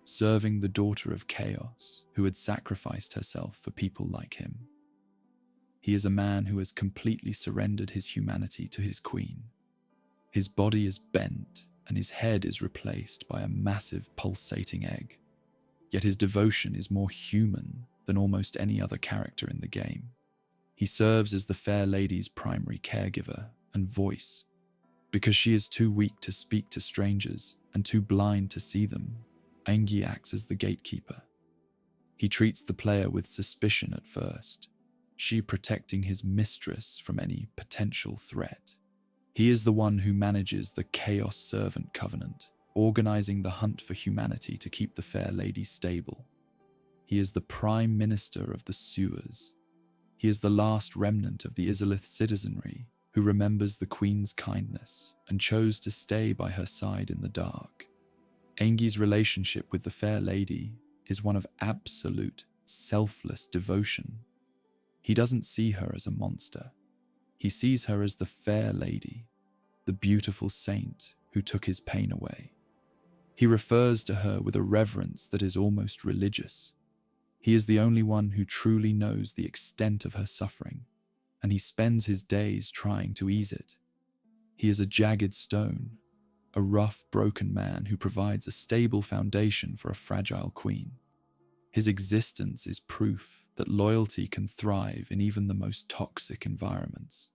serving the daughter of Chaos who had sacrificed herself for people like him. He is a man who has completely surrendered his humanity to his queen. His body is bent and his head is replaced by a massive pulsating egg. Yet his devotion is more human than almost any other character in the game. He serves as the fair lady's primary caregiver and voice. Because she is too weak to speak to strangers and too blind to see them, Engai acts as the gatekeeper. He treats the player with suspicion at first, she protecting his mistress from any potential threat. He is the one who manages the Chaos Servant Covenant, organizing the hunt for humanity to keep the fair lady stable. He is the prime minister of the sewers. He is the last remnant of the Izalith citizenry who remembers the queen's kindness and chose to stay by her side in the dark. Engi's relationship with the fair lady is one of absolute, selfless devotion. He doesn't see her as a monster. He sees her as the fair lady, the beautiful saint who took his pain away. He refers to her with a reverence that is almost religious. He is the only one who truly knows the extent of her suffering, and he spends his days trying to ease it. He is a jagged stone, a rough, broken man who provides a stable foundation for a fragile queen. His existence is proof that loyalty can thrive in even the most toxic environments.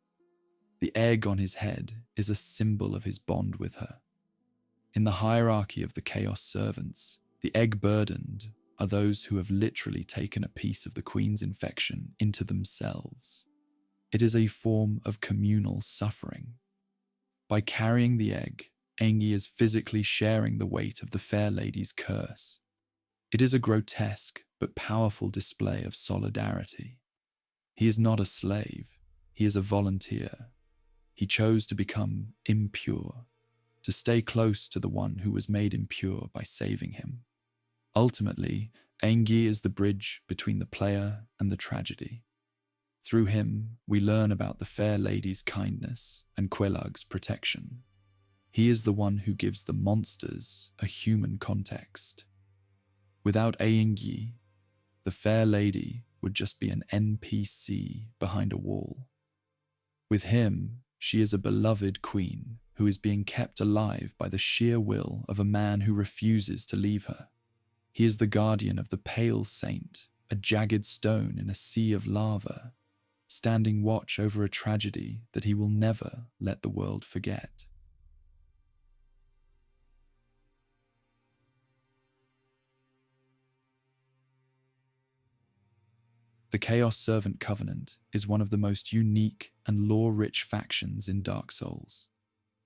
The egg on his head is a symbol of his bond with her. In the hierarchy of the Chaos Servants, the egg-burdened are those who have literally taken a piece of the queen's infection into themselves. It is a form of communal suffering. By carrying the egg, Engi is physically sharing the weight of the fair lady's curse. It is a grotesque but powerful display of solidarity. He is not a slave, he is a volunteer. He chose to become impure, to stay close to the one who was made impure by saving him. Ultimately, Engi is the bridge between the player and the tragedy. Through him, we learn about the fair lady's kindness and Quelaag's protection. He is the one who gives the monsters a human context. Without Engi, the fair lady would just be an NPC behind a wall. With him, she is a beloved queen who is being kept alive by the sheer will of a man who refuses to leave her. He is the guardian of the pale saint, a jagged stone in a sea of lava, standing watch over a tragedy that he will never let the world forget. The Chaos Servant Covenant is one of the most unique and lore-rich factions in Dark Souls.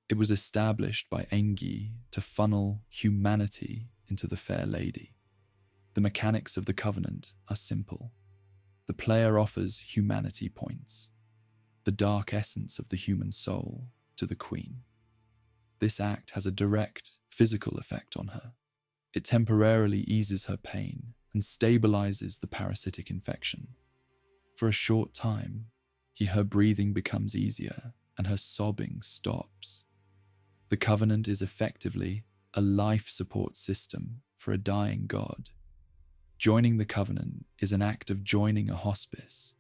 It was established by Engi to funnel humanity into the Fair Lady. The mechanics of the Covenant are simple. The player offers humanity points, the dark essence of the human soul, to the Queen. This act has a direct physical effect on her. It temporarily eases her pain and stabilizes the parasitic infection. For a short time, her breathing becomes easier and her sobbing stops. The Covenant is effectively a life support system for a dying god. Joining the Covenant is an act of joining a hospice.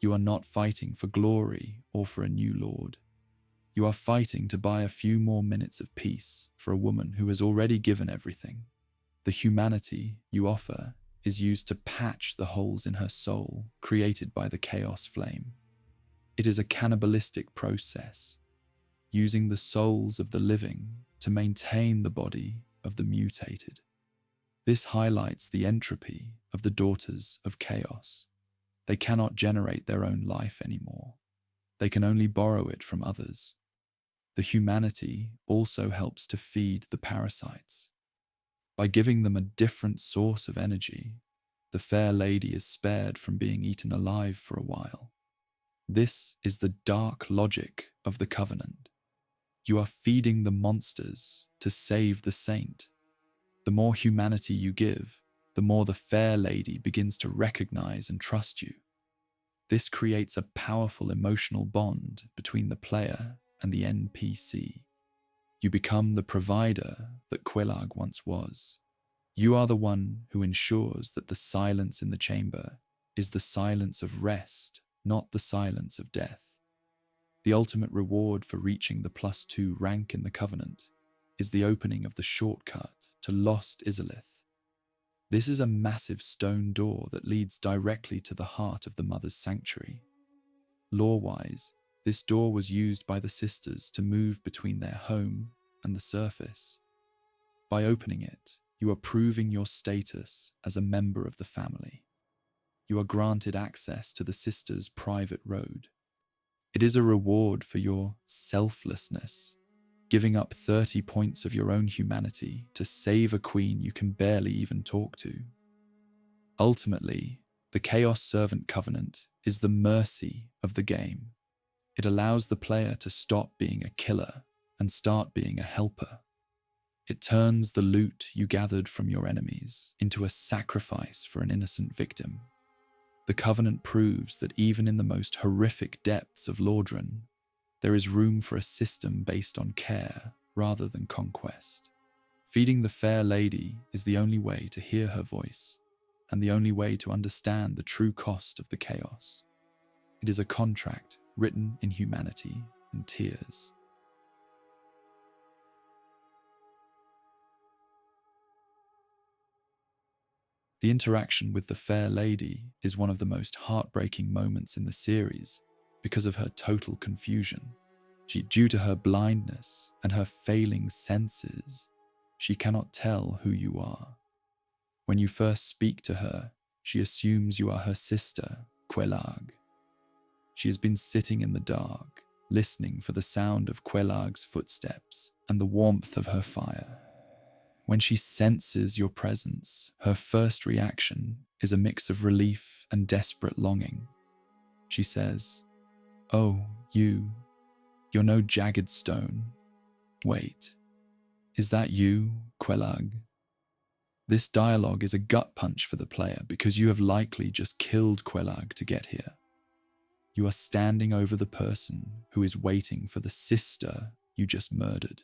You are not fighting for glory or for a new lord. You are fighting to buy a few more minutes of peace for a woman who has already given everything. The humanity you offer is used to patch the holes in her soul created by the chaos flame. It is a cannibalistic process, using the souls of the living to maintain the body of the mutated. This highlights the entropy of the daughters of chaos. They cannot generate their own life anymore. They can only borrow it from others. The humanity also helps to feed the parasites. By giving them a different source of energy, the fair lady is spared from being eaten alive for a while. This is the dark logic of the Covenant. You are feeding the monsters to save the saint. The more humanity you give, the more the fair lady begins to recognize and trust you. This creates a powerful emotional bond between the player and the NPC. You become the provider that Quelaag once was. You are the one who ensures that the silence in the chamber is the silence of rest, not the silence of death. The ultimate reward for reaching the +2 rank in the Covenant is the opening of the shortcut to Lost Izalith. This is a massive stone door that leads directly to the heart of the Mother's Sanctuary. Lore-wise, this door was used by the sisters to move between their home and the surface. By opening it, You are proving your status as a member of the family. You are granted access to the sisters' private road. It is a reward for your selflessness, giving up 30 points of your own humanity to save a queen you can barely even talk to. Ultimately, the Chaos Servant Covenant is the mercy of the game. It allows the player to stop being a killer and start being a helper. It turns the loot you gathered from your enemies into a sacrifice for an innocent victim. The Covenant proves that even in the most horrific depths of Lordran, there is room for a system based on care rather than conquest. Feeding the fair lady is the only way to hear her voice, and the only way to understand the true cost of the chaos. It is a contract written in humanity and tears. The interaction with the fair lady is one of the most heartbreaking moments in the series because of her total confusion. Due to her blindness and her failing senses, she cannot tell who you are. When you first speak to her, she assumes you are her sister, Quelaag. She has been sitting in the dark, listening for the sound of Quelaag's footsteps and the warmth of her fire. When she senses your presence, her first reaction is a mix of relief and desperate longing. She says, "Oh, you're no jagged stone. Wait, is that you, Quelaag?" This dialogue is a gut punch for the player because you have likely just killed Quelaag to get here. You are standing over the person who is waiting for the sister you just murdered.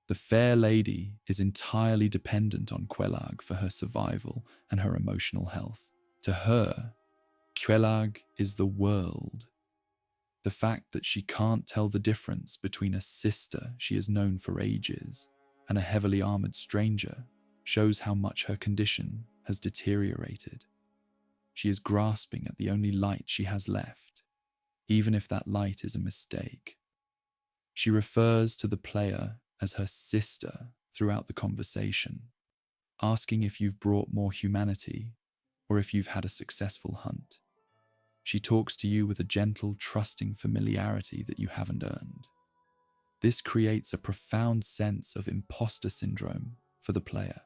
The fair lady is entirely dependent on Quelaag for her survival and her emotional health. To her, Quelaag is the world. The fact that she can't tell the difference between a sister she has known for ages and a heavily armored stranger shows how much her condition has deteriorated. She is grasping at the only light she has left, even if that light is a mistake. She refers to the player as her sister throughout the conversation, asking if you've brought more humanity or if you've had a successful hunt. She talks to you with a gentle, trusting familiarity that you haven't earned. This creates a profound sense of imposter syndrome for the player.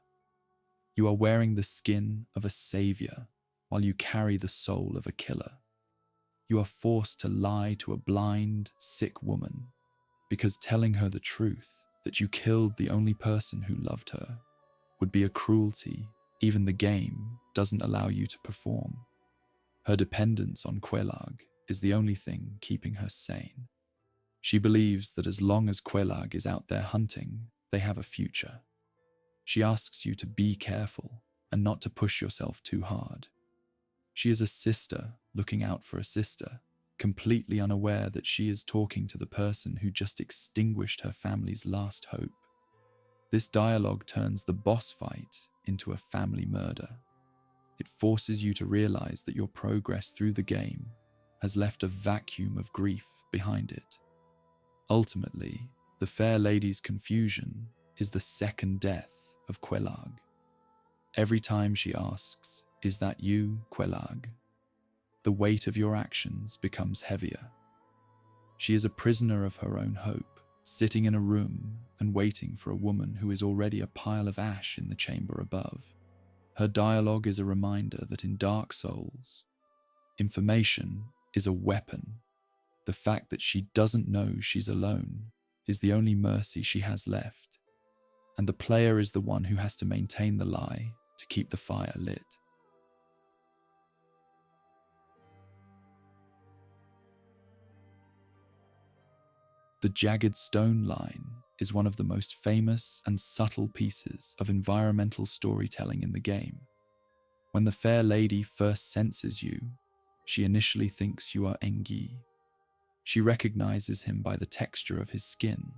You are wearing the skin of a savior while you carry the soul of a killer. You are forced to lie to a blind, sick woman because telling her the truth that you killed the only person who loved her would be a cruelty even the game doesn't allow you to perform. Her dependence on Quelaag is the only thing keeping her sane. She believes that as long as Quelaag is out there hunting, they have a future. She asks you to be careful and not to push yourself too hard. She is a sister looking out for a sister, completely unaware that she is talking to the person who just extinguished her family's last hope. This dialogue turns the boss fight into a family murder. It forces you to realize that your progress through the game has left a vacuum of grief behind it. Ultimately, the fair lady's confusion is the second death of Quelaag. Every time she asks, "Is that you, Quelaag?" the weight of your actions becomes heavier. She is a prisoner of her own hope, sitting in a room and waiting for a woman who is already a pile of ash in the chamber above. Her dialogue is a reminder that in Dark Souls, information is a weapon. The fact that she doesn't know she's alone is the only mercy she has left, and the player is the one who has to maintain the lie to keep the fire lit. The jagged stone line is one of the most famous and subtle pieces of environmental storytelling in the game. When the fair lady first senses you, she initially thinks you are Engi. She recognizes him by the texture of his skin,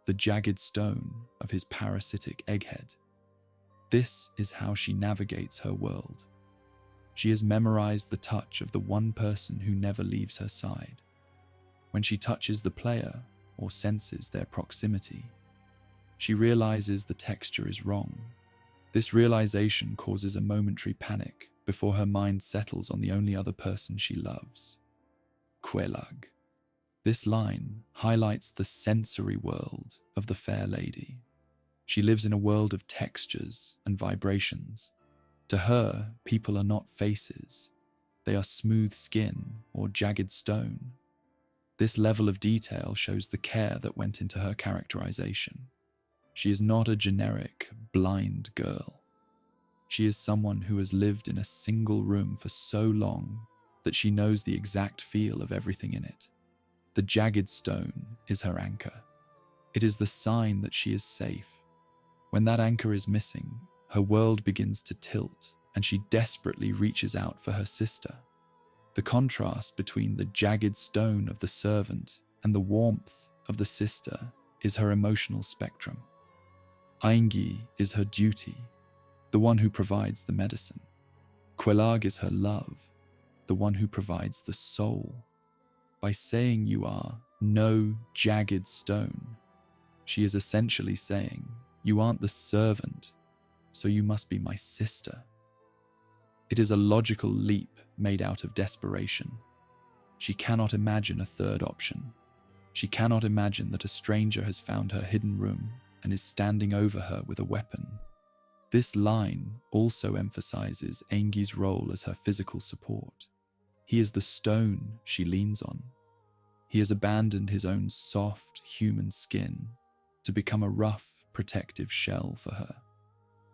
the jagged stone of his parasitic egghead. This is how she navigates her world. She has memorized the touch of the one person who never leaves her side. When she touches the player or senses their proximity, she realizes the texture is wrong. This realization causes a momentary panic before her mind settles on the only other person she loves, Quelaag. This line highlights the sensory world of the fair lady. She lives in a world of textures and vibrations. To her, people are not faces. They are smooth skin or jagged stone. This level of detail shows the care that went into her characterization. She is not a generic, blind girl. She is someone who has lived in a single room for so long that she knows the exact feel of everything in it. The jagged stone is her anchor. It is the sign that she is safe. When that anchor is missing, her world begins to tilt, and she desperately reaches out for her sister. The contrast between the jagged stone of the servant and the warmth of the sister is her emotional spectrum. Aingi is her duty, the one who provides the medicine. Quelaag is her love, the one who provides the soul. By saying you are no jagged stone, she is essentially saying, you aren't the servant, so you must be my sister. It is a logical leap made out of desperation. She cannot imagine a third option. She cannot imagine that a stranger has found her hidden room and is standing over her with a weapon. This line also emphasizes Aingi's role as her physical support. He is the stone she leans on. He has abandoned his own soft, human skin to become a rough, protective shell for her.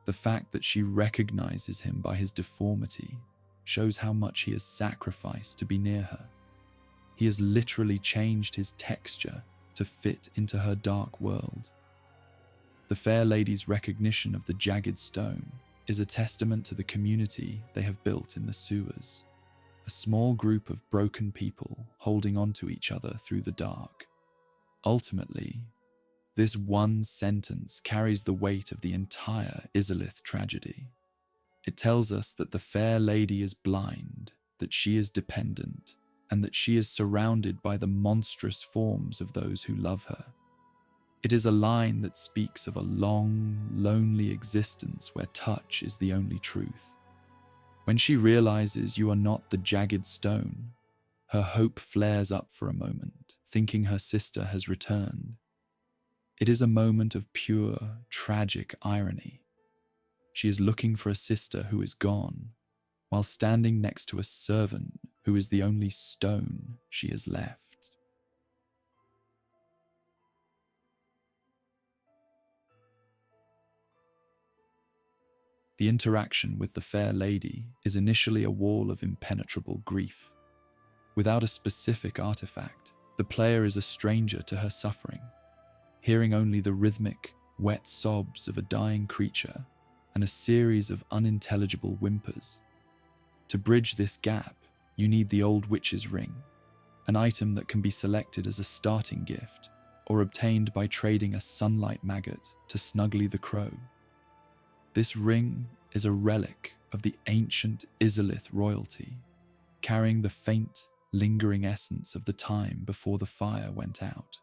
The fact that she recognizes him by his deformity shows how much he has sacrificed to be near her. He has literally changed his texture to fit into her dark world. The fair lady's recognition of the jagged stone is a testament to the community they have built in the sewers. A small group of broken people holding on to each other through the dark. Ultimately, this one sentence carries the weight of the entire Izalith tragedy. It tells us that the fair lady is blind, that she is dependent, and that she is surrounded by the monstrous forms of those who love her. It is a line that speaks of a long, lonely existence where touch is the only truth. When she realizes you are not the jagged stone, her hope flares up for a moment, thinking her sister has returned. It is a moment of pure, tragic irony. She is looking for a sister who is gone, while standing next to a servant who is the only stone she has left. The interaction with the fair lady is initially a wall of impenetrable grief. Without a specific artifact, the player is a stranger to her suffering, hearing only the rhythmic, wet sobs of a dying creature and a series of unintelligible whimpers. To bridge this gap, you need the old witch's ring, an item that can be selected as a starting gift or obtained by trading a sunlight maggot to Snuggly the Crow. This ring is a relic of the ancient Izalith royalty, carrying the faint, lingering essence of the time before the fire went out.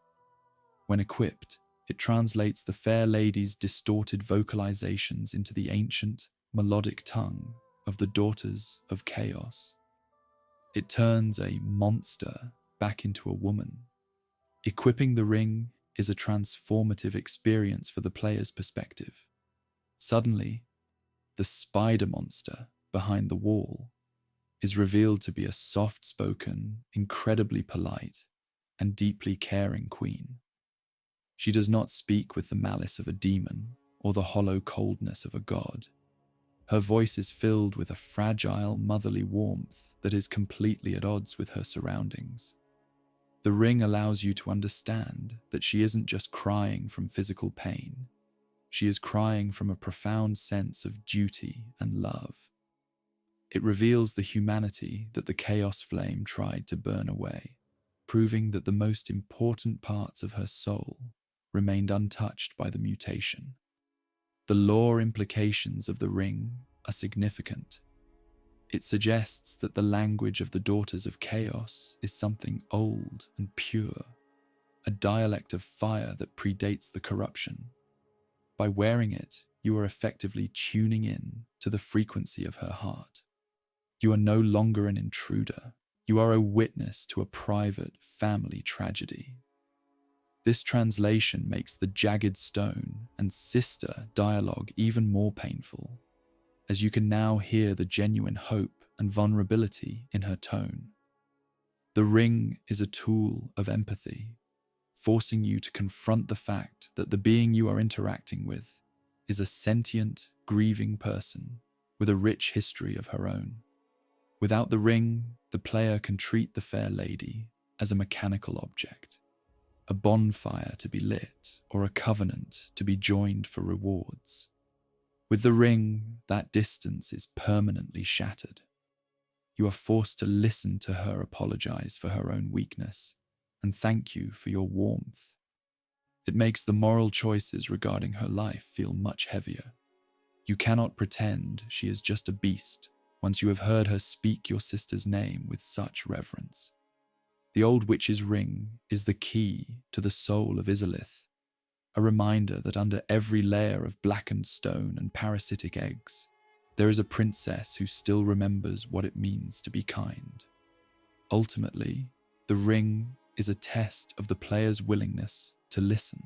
When equipped, it translates the fair lady's distorted vocalizations into the ancient, melodic tongue of the daughters of chaos. It turns a monster back into a woman. Equipping the ring is a transformative experience for the player's perspective. Suddenly, the spider monster behind the wall is revealed to be a soft-spoken, incredibly polite, and deeply caring queen. She does not speak with the malice of a demon or the hollow coldness of a god. Her voice is filled with a fragile, motherly warmth that is completely at odds with her surroundings. The ring allows you to understand that she isn't just crying from physical pain. She is crying from a profound sense of duty and love. It reveals the humanity that the chaos flame tried to burn away, proving that the most important parts of her soul remained untouched by the mutation. The lore implications of the ring are significant. It suggests that the language of the Daughters of Chaos is something old and pure, a dialect of fire that predates the corruption. By wearing it, you are effectively tuning in to the frequency of her heart. You are no longer an intruder. You are a witness to a private family tragedy. This translation makes the jagged stone and sister dialogue even more painful, as you can now hear the genuine hope and vulnerability in her tone. The ring is a tool of empathy, forcing you to confront the fact that the being you are interacting with is a sentient, grieving person with a rich history of her own. Without the ring, the player can treat the fair lady as a mechanical object, a bonfire to be lit or a covenant to be joined for rewards. With the ring, that distance is permanently shattered. You are forced to listen to her apologize for her own weakness and thank you for your warmth. It makes the moral choices regarding her life feel much heavier. You cannot pretend she is just a beast once you have heard her speak your sister's name with such reverence. The old witch's ring is the key to the soul of Izalith, a reminder that under every layer of blackened stone and parasitic eggs, there is a princess who still remembers what it means to be kind. Ultimately, the ring is a test of the player's willingness to listen.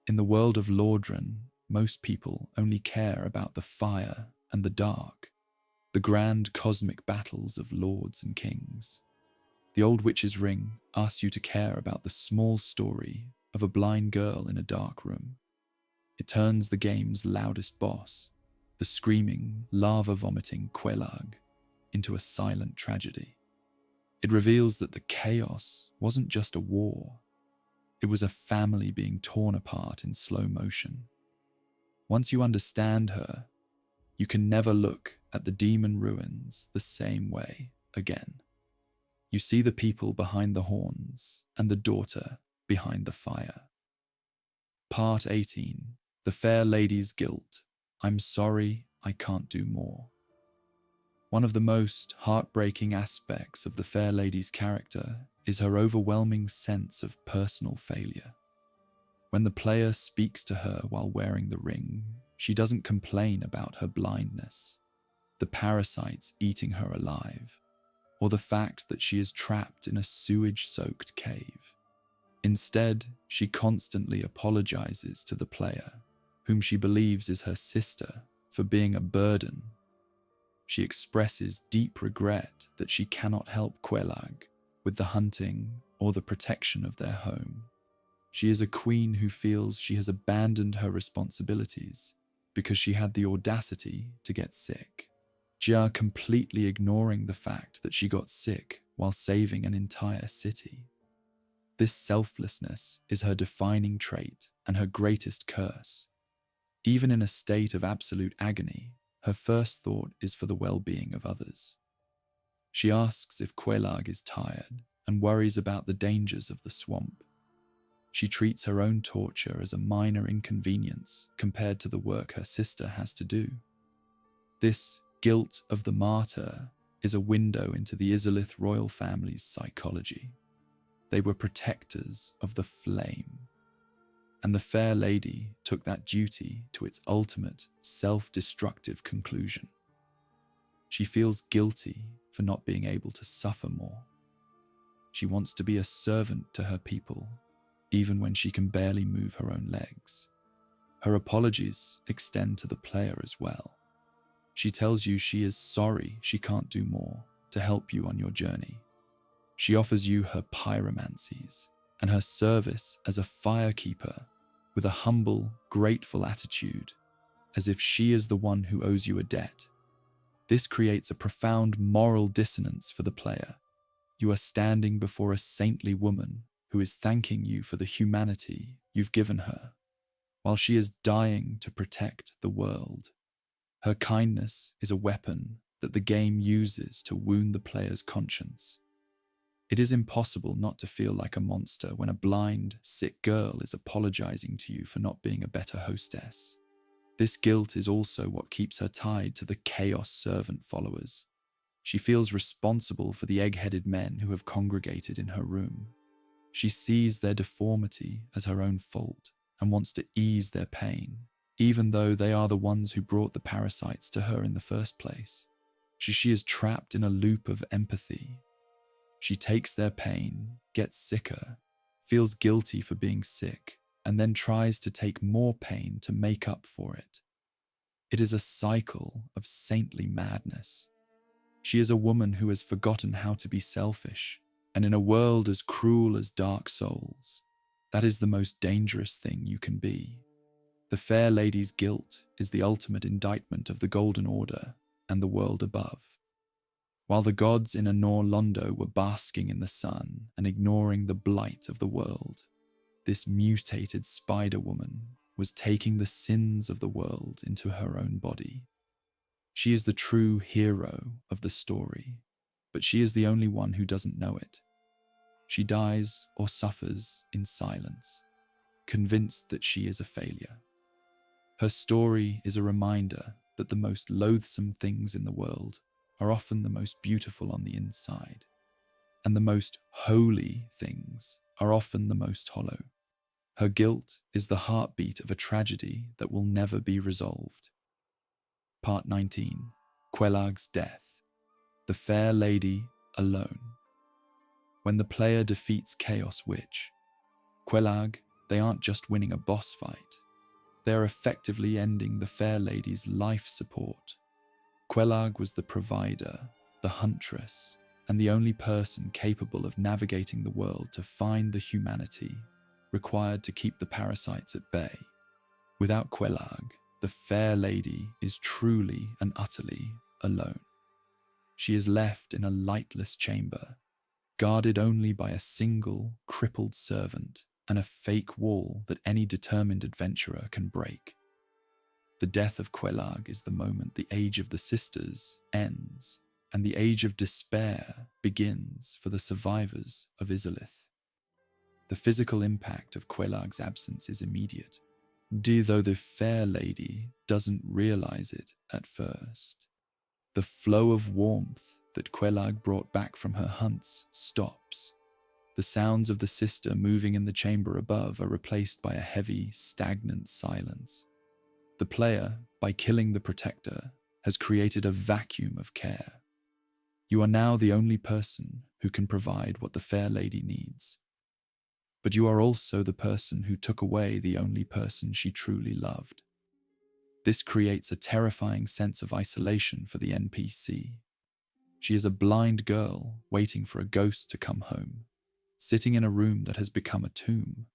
In the world of Lordran, most people only care about the fire and the dark, the grand cosmic battles of lords and kings. The old witch's ring asks you to care about the small story of a blind girl in a dark room. It turns the game's loudest boss, the screaming, lava-vomiting Quelaag, into a silent tragedy. It reveals that the chaos wasn't just a war. It was a family being torn apart in slow motion. Once you understand her, you can never look at the demon ruins the same way again. You see the people behind the horns and the daughter behind the fire. Part 18. The Fair Lady's Guilt. I'm sorry, I can't do more. One of the most heartbreaking aspects of the Fair Lady's character is her overwhelming sense of personal failure. When the player speaks to her while wearing the ring, she doesn't complain about her blindness, the parasites eating her alive, or the fact that she is trapped in a sewage-soaked cave. Instead, she constantly apologizes to the player, whom she believes is her sister, for being a burden. She expresses deep regret that she cannot help Quelaag with the hunting or the protection of their home. She is a queen who feels she has abandoned her responsibilities because she had the audacity to get sick, completely ignoring the fact that she got sick while saving an entire city. This selflessness is her defining trait and her greatest curse. Even in a state of absolute agony, her first thought is for the well-being of others. She asks if Quelaag is tired and worries about the dangers of the swamp. She treats her own torture as a minor inconvenience compared to the work her sister has to do. This guilt of the martyr is a window into the Izalith royal family's psychology. They were protectors of the flame, and the Fair Lady took that duty to its ultimate, self-destructive conclusion. She feels guilty for not being able to suffer more. She wants to be a servant to her people, even when she can barely move her own legs. Her apologies extend to the player as well. She tells you she is sorry she can't do more to help you on your journey. She offers you her pyromancies and her service as a firekeeper with a humble, grateful attitude, as if she is the one who owes you a debt. This creates a profound moral dissonance for the player. You are standing before a saintly woman who is thanking you for the humanity you've given her, while she is dying to protect the world. Her kindness is a weapon that the game uses to wound the player's conscience. It is impossible not to feel like a monster when a blind, sick girl is apologizing to you for not being a better hostess. This guilt is also what keeps her tied to the chaos servant followers. She feels responsible for the egg-headed men who have congregated in her room. She sees their deformity as her own fault and wants to ease their pain. even though they are the ones who brought the parasites to her in the first place. She is trapped in a loop of empathy. She takes their pain, gets sicker, feels guilty for being sick, and then tries to take more pain to make up for it. It is a cycle of saintly madness. She is a woman who has forgotten how to be selfish, and in a world as cruel as Dark Souls, that is the most dangerous thing you can be. The fair lady's guilt is the ultimate indictment of the Golden Order and the world above. While the gods in Anor Londo were basking in the sun and ignoring the blight of the world, this mutated spider-woman was taking the sins of the world into her own body. She is the true hero of the story, but she is the only one who doesn't know it. She dies or suffers in silence, convinced that she is a failure. Her story is a reminder that the most loathsome things in the world are often the most beautiful on the inside, and the most holy things are often the most hollow. Her guilt is the heartbeat of a tragedy that will never be resolved. Part 19. Quelaag's Death. The Fair Lady Alone. When the player defeats Chaos Witch, Quelaag, they aren't just winning a boss fight. They are effectively ending the Fair Lady's life support. Quelaag was the provider, the huntress, and the only person capable of navigating the world to find the humanity required to keep the parasites at bay. Without Quelaag, the Fair Lady is truly and utterly alone. She is left in a lightless chamber, guarded only by a single crippled servant and a fake wall that any determined adventurer can break. The death of Quelaag is the moment the Age of the Sisters ends, and the Age of Despair begins for the survivors of Izalith. The physical impact of Quelaag's absence is immediate, though the Fair Lady doesn't realize it at first. The flow of warmth that Quelaag brought back from her hunts stops. The sounds of the sister moving in the chamber above are replaced by a heavy, stagnant silence. The player, by killing the protector, has created a vacuum of care. You are now the only person who can provide what the Fair Lady needs. But you are also the person who took away the only person she truly loved. This creates a terrifying sense of isolation for the NPC. She is a blind girl waiting for a ghost to come home, sitting in a room that has become a tomb.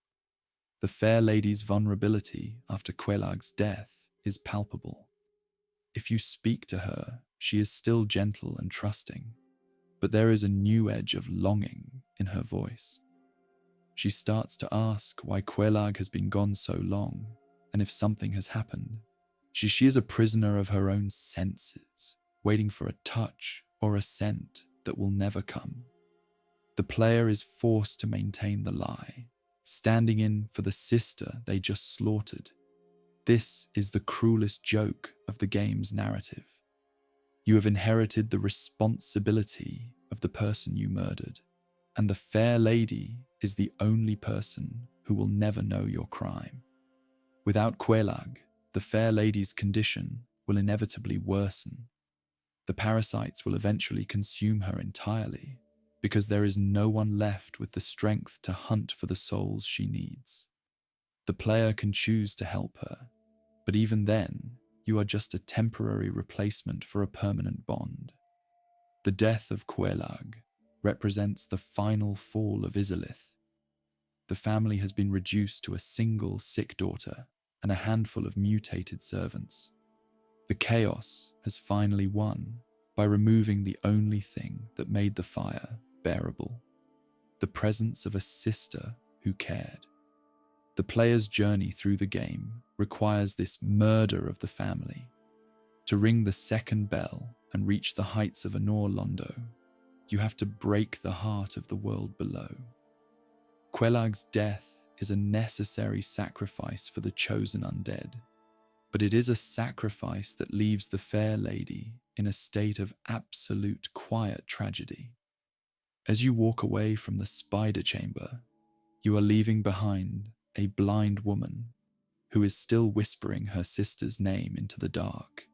The Fair Lady's vulnerability after Quelaag's death is palpable. If you speak to her, she is still gentle and trusting, but there is a new edge of longing in her voice. She starts to ask why Quelaag has been gone so long, and if something has happened. She is a prisoner of her own senses, waiting for a touch or a scent that will never come. The player is forced to maintain the lie, standing in for the sister they just slaughtered. This is the cruelest joke of the game's narrative. You have inherited the responsibility of the person you murdered, and the Fair Lady is the only person who will never know your crime. Without Quelaag, the Fair Lady's condition will inevitably worsen. The parasites will eventually consume her entirely, because there is no one left with the strength to hunt for the souls she needs. The player can choose to help her, but even then, you are just a temporary replacement for a permanent bond. The death of Quelaag represents the final fall of Izalith. The family has been reduced to a single sick daughter and a handful of mutated servants. The chaos has finally won by removing the only thing that made the fire bearable: the presence of a sister who cared. The player's journey through the game requires this murder of the family. To ring the second bell and reach the heights of Anor Londo, you have to break the heart of the world below. Quelaag's death is a necessary sacrifice for the chosen undead, but it is a sacrifice that leaves the Fair Lady in a state of absolute quiet tragedy. As you walk away from the spider chamber, you are leaving behind a blind woman, who is still whispering her sister's name into the dark.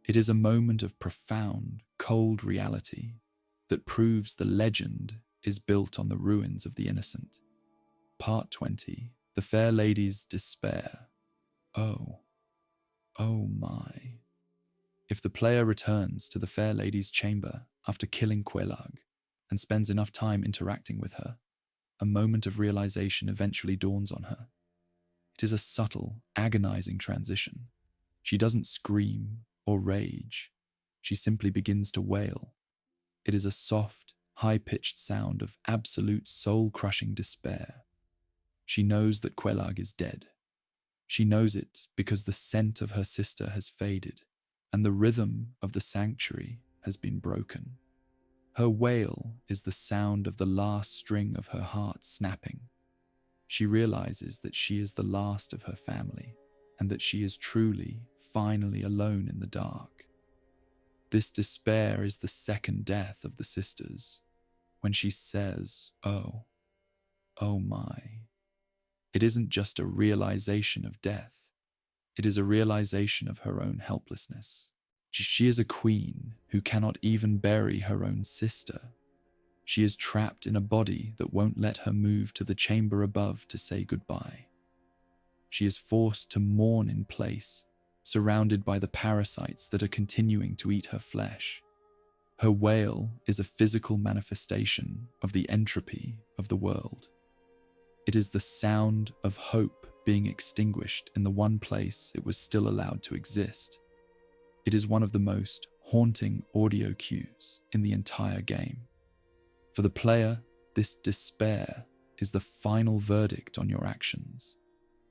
It is a moment of profound, cold reality that proves the legend is built on the ruins of the innocent. Part 20. The Fair Lady's Despair. Oh my. If the player returns to the Fair Lady's chamber after killing Quelaag and spends enough time interacting with her, a moment of realization eventually dawns on her. It is a subtle, agonizing transition. She doesn't scream or rage. She simply begins to wail. It is a soft, high-pitched sound of absolute soul-crushing despair. She knows that Quelaag is dead. She knows it because the scent of her sister has faded, and the rhythm of the sanctuary has been broken. Her wail is the sound of the last string of her heart snapping. She realizes that she is the last of her family, and that she is truly, finally alone in the dark. This despair is the second death of the sisters, when she says, oh my. It isn't just a realization of death. It is a realization of her own helplessness. She is a queen who cannot even bury her own sister. She is trapped in a body that won't let her move to the chamber above to say goodbye. She is forced to mourn in place, surrounded by the parasites that are continuing to eat her flesh. Her wail is a physical manifestation of the entropy of the world. It is the sound of hope being extinguished in the one place it was still allowed to exist. It is one of the most haunting audio cues in the entire game. For the player, this despair is the final verdict on your actions.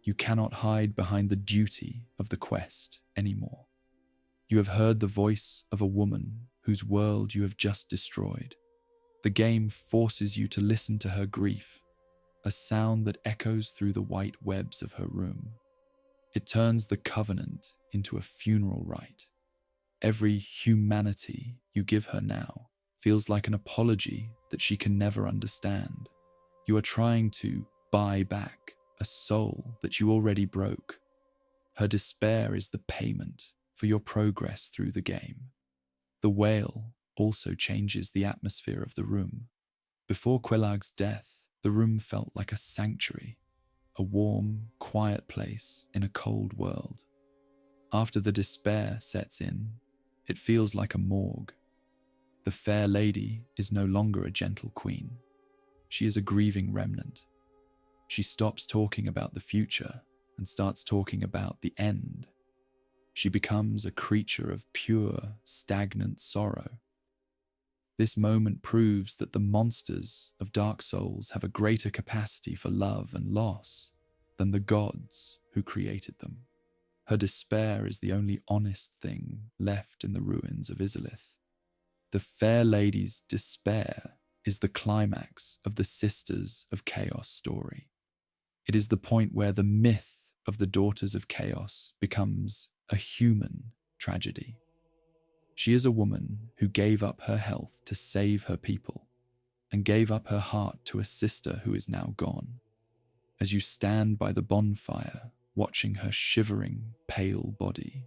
You cannot hide behind the duty of the quest anymore. You have heard the voice of a woman whose world you have just destroyed. The game forces you to listen to her grief, a sound that echoes through the white webs of her room. It turns the covenant into a funeral rite. Every humanity you give her now feels like an apology that she can never understand. You are trying to buy back a soul that you already broke. Her despair is the payment for your progress through the game. The wail also changes the atmosphere of the room. Before Quelaag's death, the room felt like a sanctuary, a warm, quiet place in a cold world. After the despair sets in, it feels like a morgue. The Fair Lady is no longer a gentle queen. She is a grieving remnant. She stops talking about the future and starts talking about the end. She becomes a creature of pure, stagnant sorrow. This moment proves that the monsters of Dark Souls have a greater capacity for love and loss than the gods who created them. Her despair is the only honest thing left in the ruins of Izalith. The Fair Lady's despair is the climax of the Sisters of Chaos story. It is the point where the myth of the Daughters of Chaos becomes a human tragedy. She is a woman who gave up her health to save her people and gave up her heart to a sister who is now gone. As you stand by the bonfire, watching her shivering, pale body,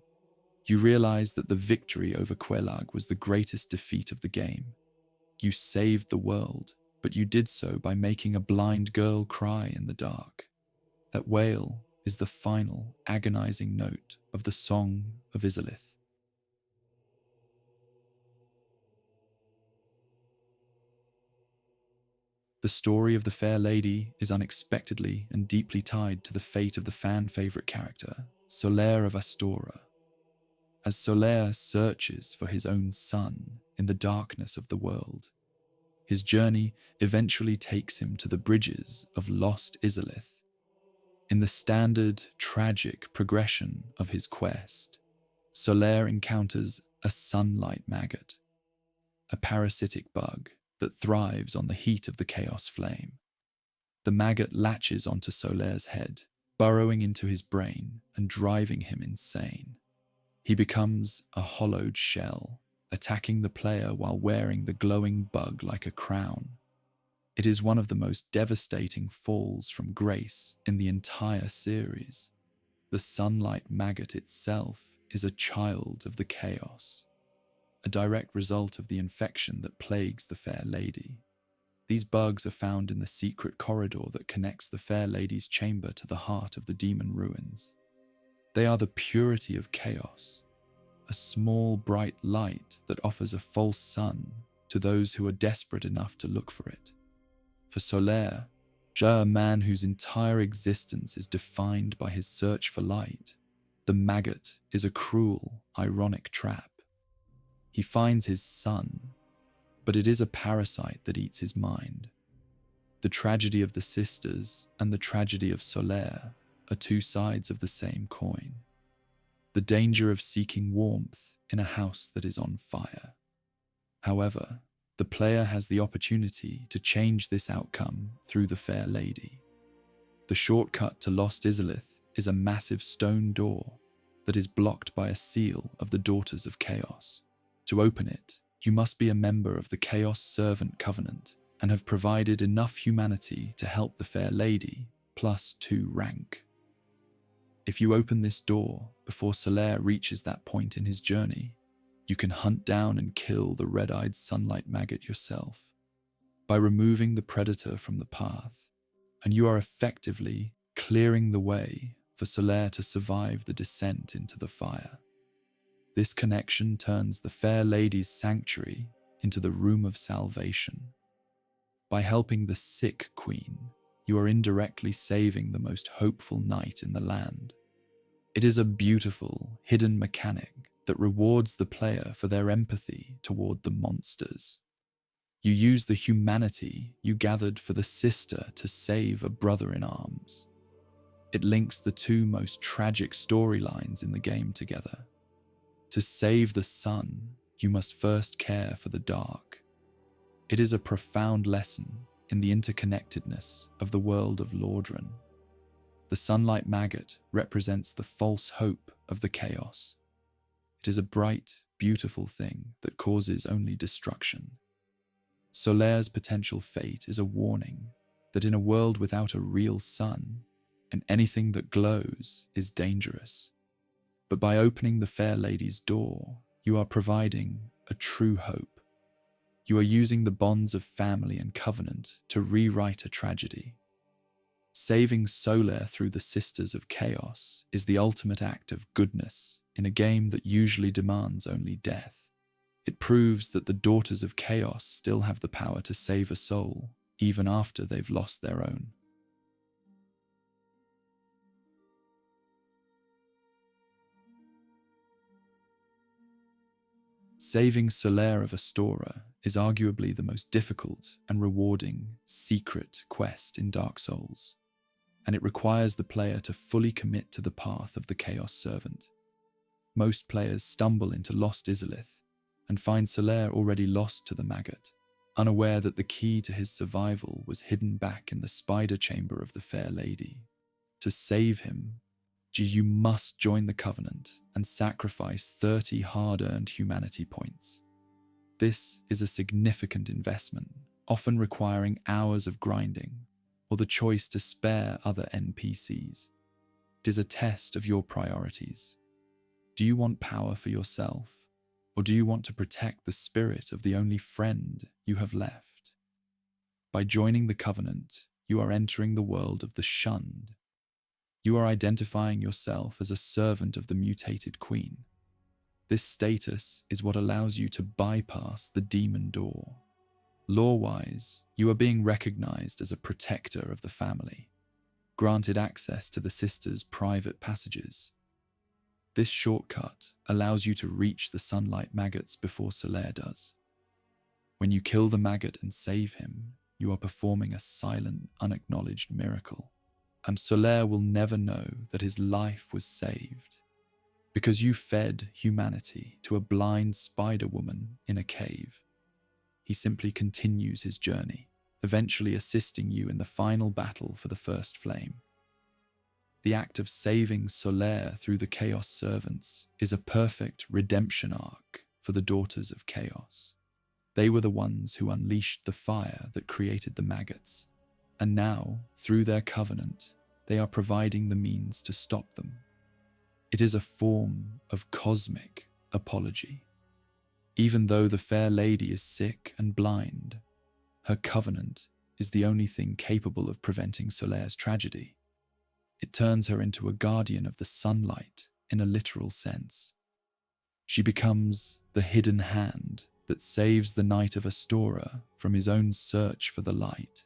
you realize that the victory over Quelaag was the greatest defeat of the game. You saved the world, but you did so by making a blind girl cry in the dark. That wail is the final, agonizing note of the Song of Izalith. The story of the Fair Lady is unexpectedly and deeply tied to the fate of the fan-favorite character, Solaire of Astora. As Solaire searches for his own son in the darkness of the world, his journey eventually takes him to the bridges of lost Izalith. In the standard, tragic progression of his quest, Solaire encounters a sunlight maggot, a parasitic bug that thrives on the heat of the chaos flame. The maggot latches onto Solaire's head, burrowing into his brain and driving him insane. He becomes a hollowed shell, attacking the player while wearing the glowing bug like a crown. It is one of the most devastating falls from grace in the entire series. The sunlight maggot itself is a child of the chaos, a direct result of the infection that plagues the fair lady. These bugs are found in the secret corridor that connects the fair lady's chamber to the heart of the demon ruins. They are the purity of chaos, a small bright light that offers a false sun to those who are desperate enough to look for it. For Solaire, a man whose entire existence is defined by his search for light, the maggot is a cruel, ironic trap. He finds his sun, but it is a parasite that eats his mind. The tragedy of the sisters and the tragedy of Solaire are two sides of the same coin. The danger of seeking warmth in a house that is on fire. However, the player has the opportunity to change this outcome through the fair lady. The shortcut to Lost Izalith is a massive stone door that is blocked by a seal of the Daughters of Chaos. To open it, you must be a member of the Chaos Servant Covenant and have provided enough humanity to help the fair lady, +2 rank. If you open this door before Solaire reaches that point in his journey, you can hunt down and kill the red-eyed sunlight maggot yourself by removing the predator from the path, and you are effectively clearing the way for Solaire to survive the descent into the fire. This connection turns the fair lady's sanctuary into the room of salvation. By helping the sick queen, you are indirectly saving the most hopeful knight in the land. It is a beautiful, hidden mechanic that rewards the player for their empathy toward the monsters. You use the humanity you gathered for the sister to save a brother in arms. It links the two most tragic storylines in the game together. To save the sun, you must first care for the dark. It is a profound lesson in the interconnectedness of the world of Lordran. The sunlight maggot represents the false hope of the chaos. It is a bright, beautiful thing that causes only destruction. Solaire's potential fate is a warning that in a world without a real sun, and anything that glows is dangerous. But by opening the fair lady's door, you are providing a true hope. You are using the bonds of family and covenant to rewrite a tragedy. Saving Solaire through the Sisters of Chaos is the ultimate act of goodness in a game that usually demands only death. It proves that the Daughters of Chaos still have the power to save a soul, even after they've lost their own. Saving Solaire of Astora is arguably the most difficult and rewarding secret quest in Dark Souls, and it requires the player to fully commit to the path of the Chaos Servant. Most players stumble into Lost Izalith and find Solaire already lost to the maggot, unaware that the key to his survival was hidden back in the spider chamber of the fair lady. To save him, you must join the Covenant and sacrifice 30 hard-earned humanity points. This is a significant investment, often requiring hours of grinding or the choice to spare other NPCs. It is a test of your priorities. Do you want power for yourself, or do you want to protect the spirit of the only friend you have left? By joining the Covenant, you are entering the world of the shunned. You are identifying yourself as a servant of the mutated queen. This status is what allows you to bypass the demon door. Lore-wise, you are being recognized as a protector of the family, granted access to the sisters' private passages. This shortcut allows you to reach the sunlight maggots before Solaire does. When you kill the maggot and save him, you are performing a silent, unacknowledged miracle. And Solaire will never know that his life was saved, because you fed humanity to a blind spider woman in a cave. He simply continues his journey, eventually assisting you in the final battle for the first flame. The act of saving Solaire through the Chaos Servants is a perfect redemption arc for the Daughters of Chaos. They were the ones who unleashed the fire that created the maggots, and now, through their covenant, they are providing the means to stop them. It is a form of cosmic apology. Even though the fair lady is sick and blind, her covenant is the only thing capable of preventing Solaire's tragedy. It turns her into a guardian of the sunlight in a literal sense. She becomes the hidden hand that saves the Knight of Astora from his own search for the light.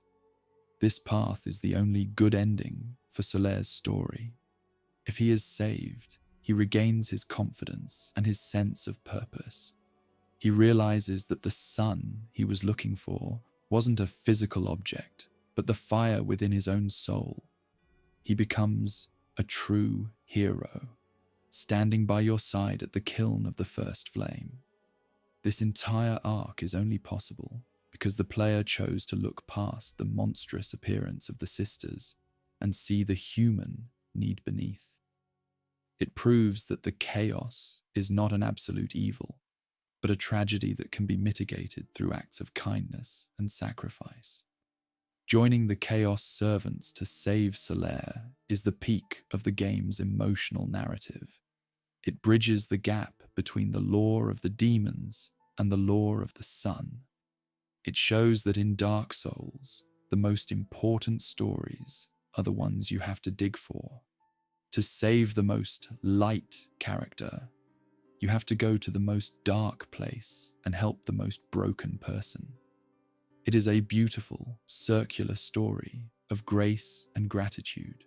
This path is the only good ending for Solaire's story. If he is saved, he regains his confidence and his sense of purpose. He realizes that the sun he was looking for wasn't a physical object, but the fire within his own soul. He becomes a true hero, standing by your side at the kiln of the first flame. This entire arc is only possible because the player chose to look past the monstrous appearance of the sisters and see the human need beneath. It proves that the chaos is not an absolute evil, but a tragedy that can be mitigated through acts of kindness and sacrifice. Joining the Chaos Servants to save Solaire is the peak of the game's emotional narrative. It bridges the gap between the lore of the demons and the lore of the sun. It shows that in Dark Souls, the most important stories are the ones you have to dig for. To save the most light character, you have to go to the most dark place and help the most broken person. It is a beautiful, circular story of grace and gratitude.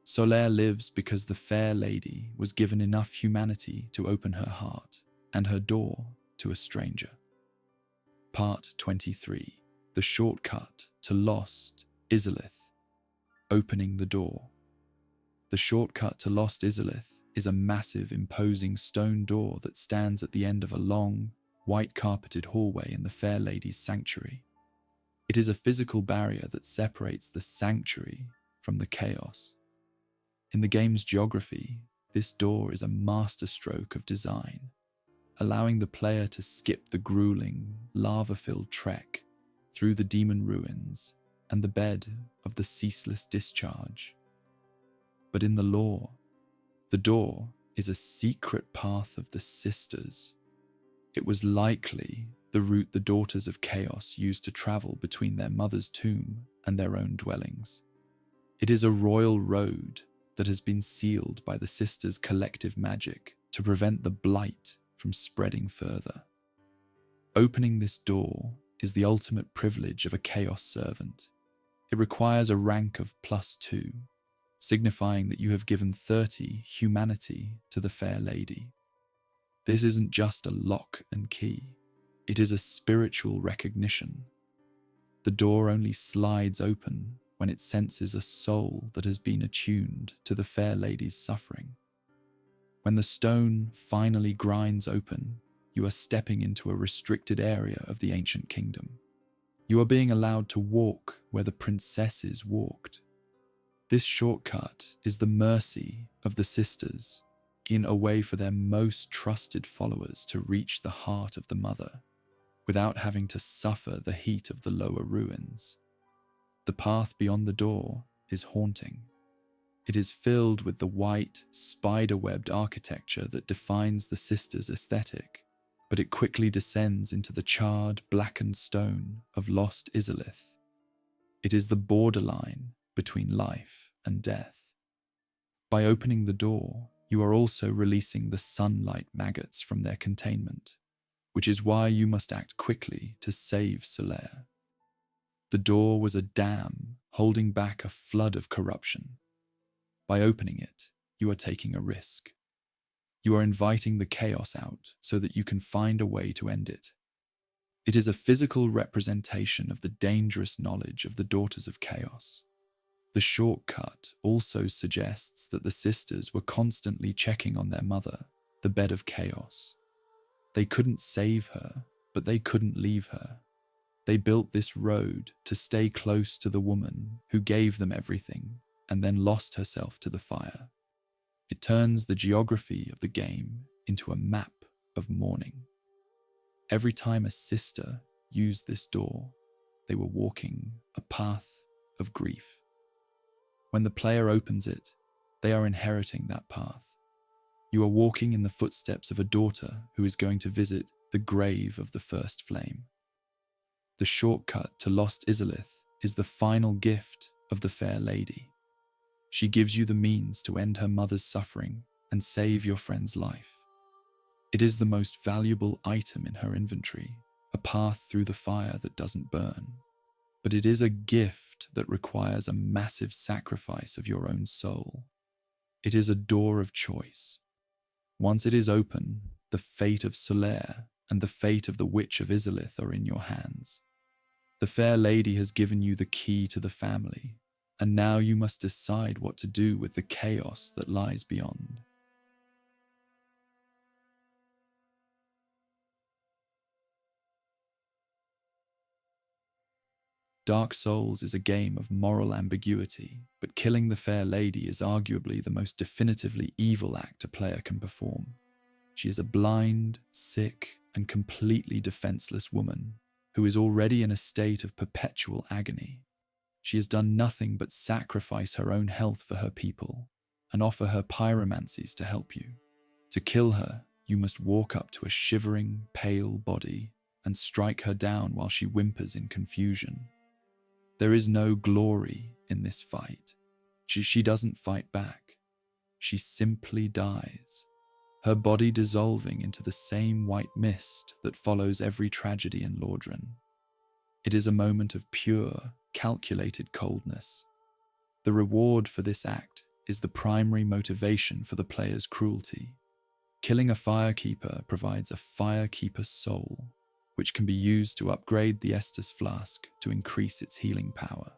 Solaire lives because the fair lady was given enough humanity to open her heart and her door to a stranger. Part 23. The shortcut to Lost Izalith. Opening the door. The shortcut to Lost Izalith is a massive, imposing stone door that stands at the end of a long, white-carpeted hallway in the fair lady's sanctuary. It is a physical barrier that separates the sanctuary from the chaos. In the game's geography, this door is a masterstroke of design, allowing the player to skip the grueling, lava-filled trek through the demon ruins and the bed of the ceaseless discharge. But in the lore, the door is a secret path of the sisters. It was likely the route the Daughters of Chaos used to travel between their mother's tomb and their own dwellings. It is a royal road that has been sealed by the sisters' collective magic to prevent the blight from spreading further. Opening this door is the ultimate privilege of a Chaos Servant. It requires a rank of +2, signifying that you have given 30 humanity to the fair lady. This isn't just a lock and key. It is a spiritual recognition. The door only slides open when it senses a soul that has been attuned to the fair lady's suffering. When the stone finally grinds open, you are stepping into a restricted area of the ancient kingdom. You are being allowed to walk where the princesses walked. This shortcut is the mercy of the sisters in a way for their most trusted followers to reach the heart of the mother without having to suffer the heat of the lower ruins. The path beyond the door is haunting. It is filled with the white, spider-webbed architecture that defines the sisters' aesthetic, but it quickly descends into the charred, blackened stone of Lost Izalith. It is the borderline between life and death. By opening the door, you are also releasing the sunlight maggots from their containment, which is why you must act quickly to save Solaire. The door was a dam holding back a flood of corruption. By opening it, you are taking a risk. You are inviting the chaos out so that you can find a way to end it. It is a physical representation of the dangerous knowledge of the Daughters of Chaos. The shortcut also suggests that the sisters were constantly checking on their mother, the Bed of Chaos. They couldn't save her, but they couldn't leave her. They built this road to stay close to the woman who gave them everything and then lost herself to the fire. It turns the geography of the game into a map of mourning. Every time a sister used this door, they were walking a path of grief. When the player opens it, they are inheriting that path. You are walking in the footsteps of a daughter who is going to visit the grave of the first flame. The shortcut to lost Izalith is the final gift of the fair lady. She gives you the means to end her mother's suffering and save your friend's life. It is the most valuable item in her inventory, a path through the fire that doesn't burn. But it is a gift that requires a massive sacrifice of your own soul. It is a door of choice. Once it is open, the fate of Solaire and the fate of the Witch of Izalith are in your hands. The fair lady has given you the key to the family, and now you must decide what to do with the chaos that lies beyond. Dark Souls is a game of moral ambiguity, but killing the fair lady is arguably the most definitively evil act a player can perform. She is a blind, sick, and completely defenseless woman who is already in a state of perpetual agony. She has done nothing but sacrifice her own health for her people and offer her pyromancies to help you. To kill her, you must walk up to a shivering, pale body and strike her down while she whimpers in confusion. There is no glory in this fight. She doesn't fight back. She simply dies, her body dissolving into the same white mist that follows every tragedy in Lordran. It is a moment of pure, calculated coldness. The reward for this act is the primary motivation for the player's cruelty. Killing a firekeeper provides a firekeeper soul, which can be used to upgrade the Estus flask to increase its healing power.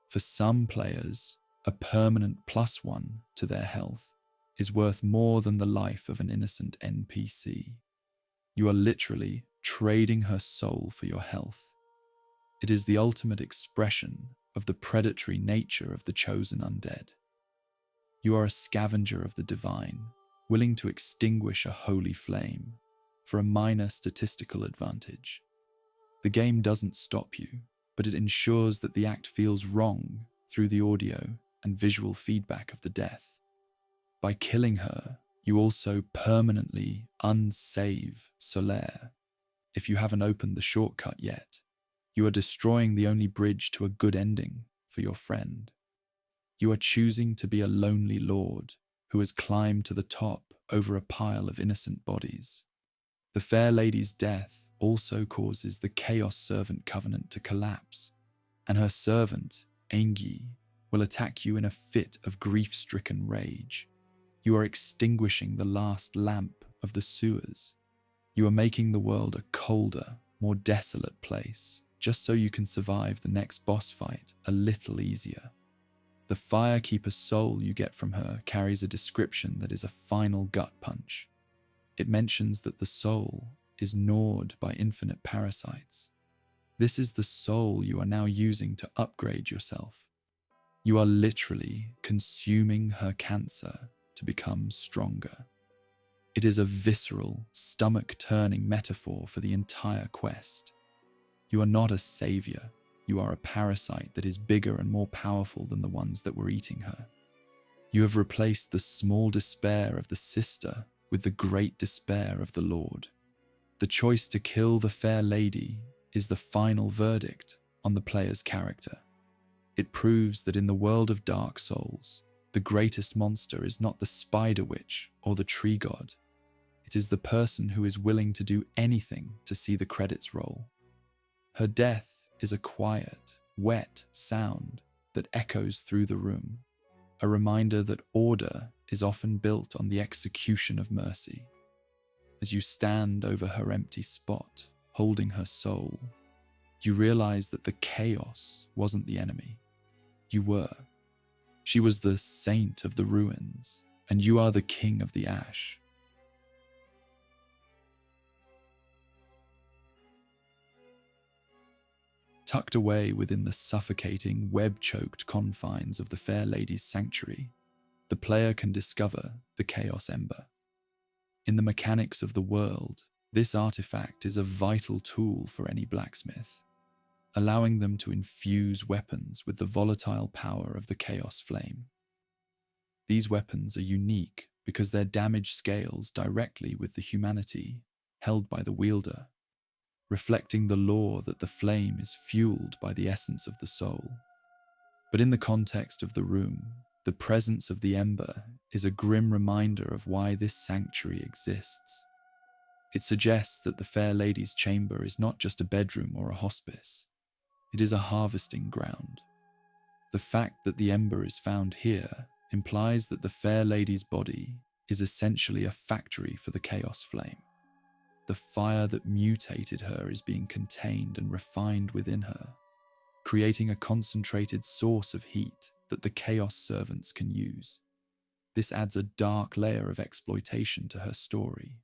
For some players, a permanent +1 to their health is worth more than the life of an innocent NPC. You are literally trading her soul for your health. It is the ultimate expression of the predatory nature of the chosen undead. You are a scavenger of the divine, willing to extinguish a holy flame for a minor statistical advantage. The game doesn't stop you, but it ensures that the act feels wrong through the audio and visual feedback of the death. By killing her, you also permanently unsave Solaire. If you haven't opened the shortcut yet, you are destroying the only bridge to a good ending for your friend. You are choosing to be a lonely lord who has climbed to the top over a pile of innocent bodies. The fair lady's death also causes the Chaos Servant Covenant to collapse, and her servant, Engi, will attack you in a fit of grief-stricken rage. You are extinguishing the last lamp of the sewers. You are making the world a colder, more desolate place, just so you can survive the next boss fight a little easier. The Firekeeper soul you get from her carries a description that is a final gut punch. It mentions that the soul is gnawed by infinite parasites. This is the soul you are now using to upgrade yourself. You are literally consuming her cancer to become stronger. It is a visceral, stomach-turning metaphor for the entire quest. You are not a savior. You are a parasite that is bigger and more powerful than the ones that were eating her. You have replaced the small despair of the sister with the great despair of the Lord. The choice to kill the fair lady is the final verdict on the player's character. It proves that in the world of Dark Souls, the greatest monster is not the spider witch or the tree god. It is the person who is willing to do anything to see the credits roll. Her death is a quiet, wet sound that echoes through the room, a reminder that order is often built on the execution of mercy. As you stand over her empty spot, holding her soul, you realize that the chaos wasn't the enemy. You were. She was the saint of the ruins, and you are the king of the ash. Tucked away within the suffocating, web-choked confines of the Fair Lady's sanctuary, the player can discover the Chaos Ember. In the mechanics of the world, this artifact is a vital tool for any blacksmith, allowing them to infuse weapons with the volatile power of the Chaos Flame. These weapons are unique because their damage scales directly with the humanity held by the wielder, reflecting the law that the flame is fueled by the essence of the soul. But in the context of the room, the presence of the ember is a grim reminder of why this sanctuary exists. It suggests that the fair lady's chamber is not just a bedroom or a hospice. It is a harvesting ground. The fact that the ember is found here implies that the fair lady's body is essentially a factory for the chaos flame. The fire that mutated her is being contained and refined within her, creating a concentrated source of heat that the chaos servants can use. This adds a dark layer of exploitation to her story.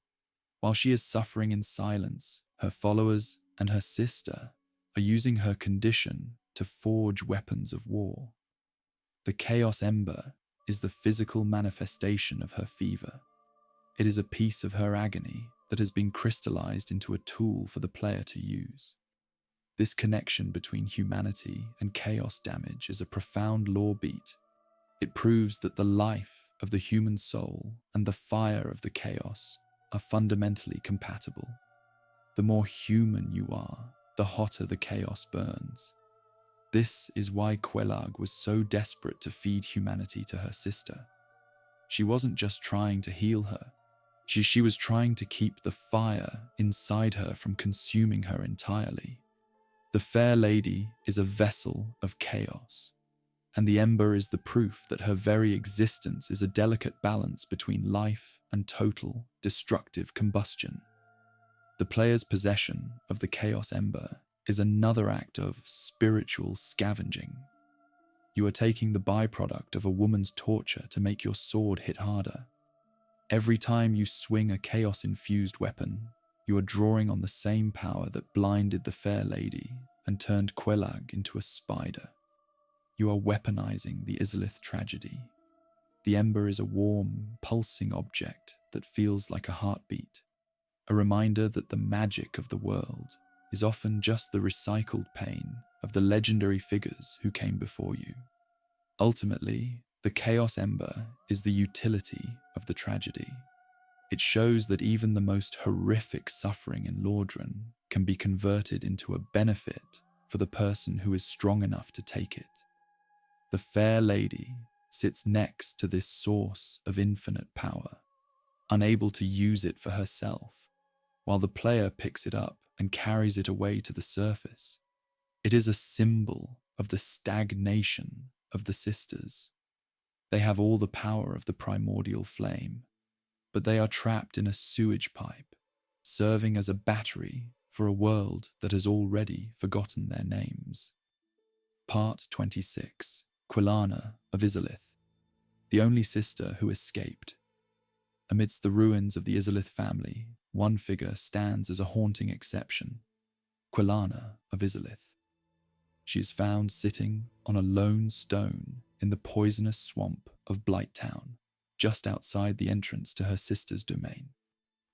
While she is suffering in silence, her followers and her sister are using her condition to forge weapons of war. The Chaos Ember is the physical manifestation of her fever. It is a piece of her agony that has been crystallized into a tool for the player to use. This connection between humanity and chaos damage is a profound lore beat. It proves that the life of the human soul and the fire of the chaos are fundamentally compatible. The more human you are, the hotter the chaos burns. This is why Quelaag was so desperate to feed humanity to her sister. She wasn't just trying to heal her. She was trying to keep the fire inside her from consuming her entirely. The fair lady is a vessel of chaos, and the ember is the proof that her very existence is a delicate balance between life and total, destructive combustion. The player's possession of the Chaos Ember is another act of spiritual scavenging. You are taking the byproduct of a woman's torture to make your sword hit harder. Every time you swing a chaos-infused weapon, you are drawing on the same power that blinded the fair lady and turned Quelaag into a spider. You are weaponizing the Izalith tragedy. The ember is a warm, pulsing object that feels like a heartbeat, a reminder that the magic of the world is often just the recycled pain of the legendary figures who came before you. Ultimately, the Chaos Ember is the utility of the tragedy. It shows that even the most horrific suffering in Lordran can be converted into a benefit for the person who is strong enough to take it. The fair lady sits next to this source of infinite power, unable to use it for herself, while the player picks it up and carries it away to the surface. It is a symbol of the stagnation of the sisters. They have all the power of the primordial flame, but they are trapped in a sewage pipe, serving as a battery for a world that has already forgotten their names. Part 26. Quelaag of Izalith, the only sister who escaped. Amidst the ruins of the Izalith family, one figure stands as a haunting exception: Quelaag of Izalith. She is found sitting on a lone stone in the poisonous swamp of Blighttown, just outside the entrance to her sister's domain.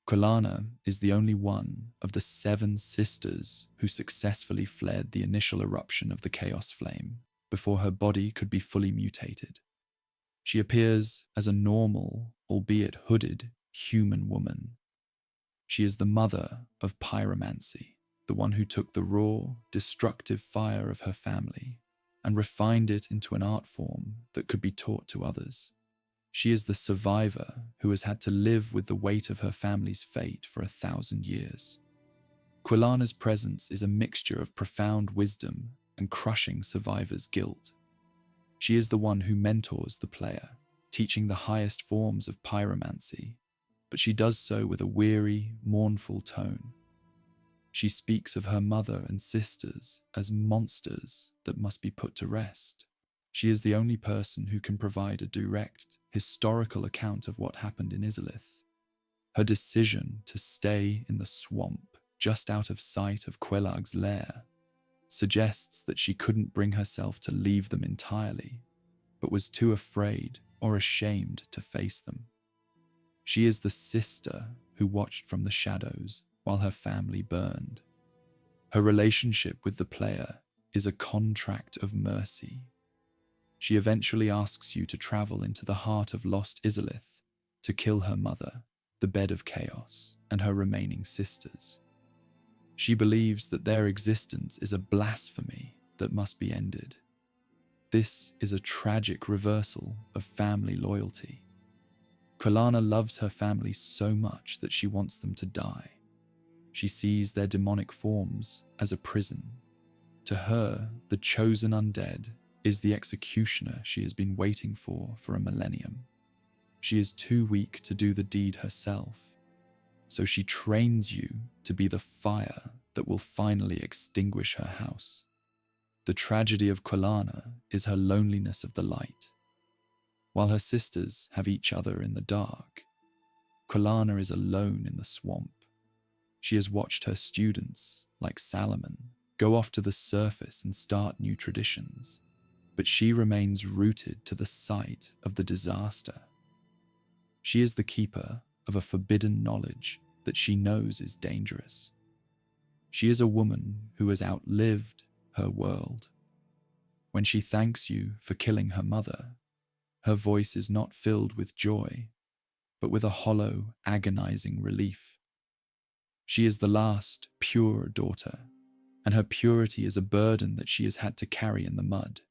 Quelaag is the only one of the 7 sisters who successfully fled the initial eruption of the Chaos Flame before her body could be fully mutated. She appears as a normal, albeit hooded, human woman. She is the mother of pyromancy, the one who took the raw, destructive fire of her family and refined it into an art form that could be taught to others. She is the survivor who has had to live with the weight of her family's fate for 1,000 years. Quelaag's presence is a mixture of profound wisdom and crushing survivor's guilt. She is the one who mentors the player, teaching the highest forms of pyromancy, but she does so with a weary, mournful tone. She speaks of her mother and sisters as monsters that must be put to rest. She is the only person who can provide a direct, historical account of what happened in Izalith. Her decision to stay in the swamp just out of sight of Quelaag's lair suggests that she couldn't bring herself to leave them entirely, but was too afraid or ashamed to face them. She is the sister who watched from the shadows while her family burned. Her relationship with the player is a contract of mercy. She eventually asks you to travel into the heart of lost Izalith to kill her mother, the Bed of Chaos, and her remaining sisters. She believes that their existence is a blasphemy that must be ended. This is a tragic reversal of family loyalty. Quelaag loves her family so much that she wants them to die. She sees their demonic forms as a prison. To her, the chosen undead is the executioner she has been waiting for a millennium. She is too weak to do the deed herself, so she trains you to be the fire that will finally extinguish her house. The tragedy of Quelaag is her loneliness of the light. While her sisters have each other in the dark, Quelaag is alone in the swamp. She has watched her students, like Salomon, go off to the surface and start new traditions, but she remains rooted to the site of the disaster. She is the keeper of a forbidden knowledge that she knows is dangerous. She is a woman who has outlived her world. When she thanks you for killing her mother, her voice is not filled with joy, but with a hollow, agonizing relief. She is the last pure daughter, and her purity is a burden that she has had to carry in the mud.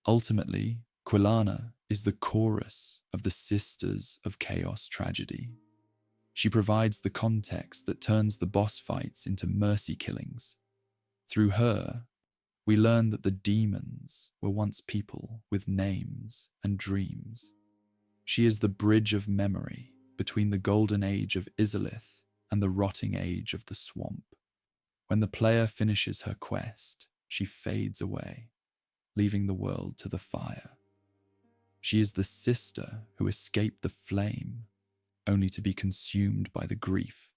Ultimately, Quelaag is the chorus of the Sisters of Chaos tragedy. She provides the context that turns the boss fights into mercy killings. Through her, we learn that the demons were once people with names and dreams. She is the bridge of memory between the golden age of Izalith and the rotting age of the swamp. When the player finishes her quest, she fades away, leaving the world to the fire. She is the sister who escaped the flame, only to be consumed by the grief.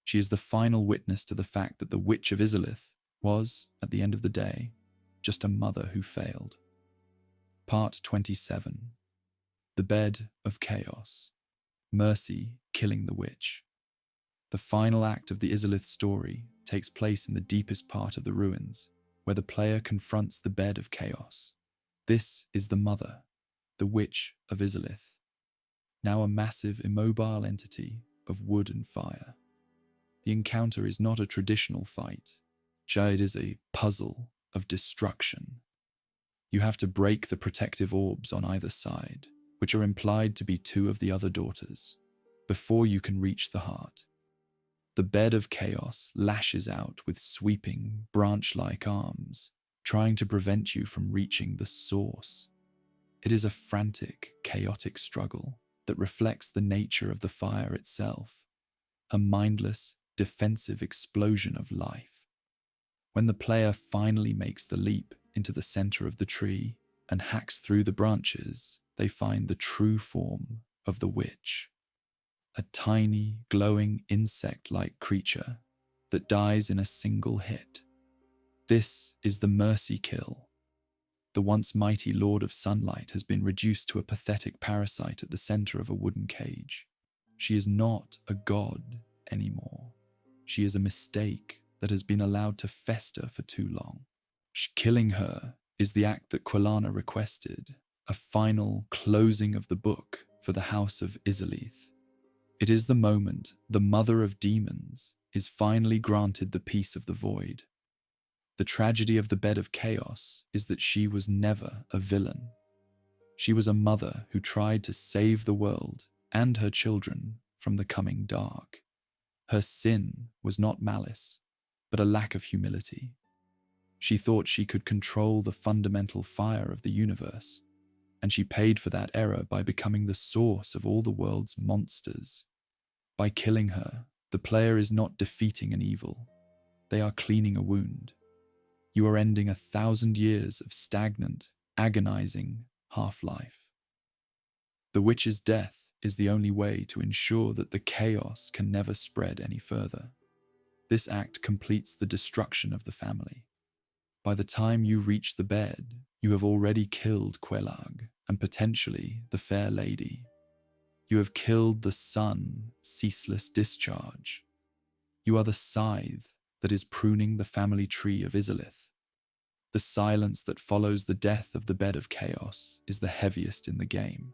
She is the final witness to the fact that the Witch of Izalith was, at the end of the day, just a mother who failed. Part 27. The Bed of Chaos. Mercy killing the witch. The final act of the Izalith story takes place in the deepest part of the ruins, where the player confronts the Bed of Chaos. This is the mother, the Witch of Izalith, now a massive immobile entity of wood and fire. The encounter is not a traditional fight, it is a puzzle of destruction. You have to break the protective orbs on either side, which are implied to be two of the other daughters, before you can reach the heart. The Bed of Chaos lashes out with sweeping, branch-like arms, trying to prevent you from reaching the source. It is a frantic, chaotic struggle that reflects the nature of the fire itself, a mindless, defensive explosion of life. When the player finally makes the leap into the center of the tree and hacks through the branches, they find the true form of the witch. A tiny, glowing insect-like creature that dies in a single hit. This is the mercy kill. The once mighty Lord of Sunlight has been reduced to a pathetic parasite at the center of a wooden cage. She is not a god anymore. She is a mistake that has been allowed to fester for too long. Killing her is the act that Quelaag requested, a final closing of the book for the House of Izalith. It is the moment the Mother of Demons is finally granted the peace of the void. The tragedy of the Bed of Chaos is that she was never a villain. She was a mother who tried to save the world and her children from the coming dark. Her sin was not malice, but a lack of humility. She thought she could control the fundamental fire of the universe, and she paid for that error by becoming the source of all the world's monsters. By killing her, the player is not defeating an evil. They are cleaning a wound. You are ending 1,000 years of stagnant, agonizing half-life. The witch's death is the only way to ensure that the chaos can never spread any further. This act completes the destruction of the family. By the time you reach the bed, you have already killed Quelaag and potentially the fair lady. You have killed the sun, ceaseless discharge. You are the scythe that is pruning the family tree of Izalith. The silence that follows the death of the Bed of Chaos is the heaviest in the game.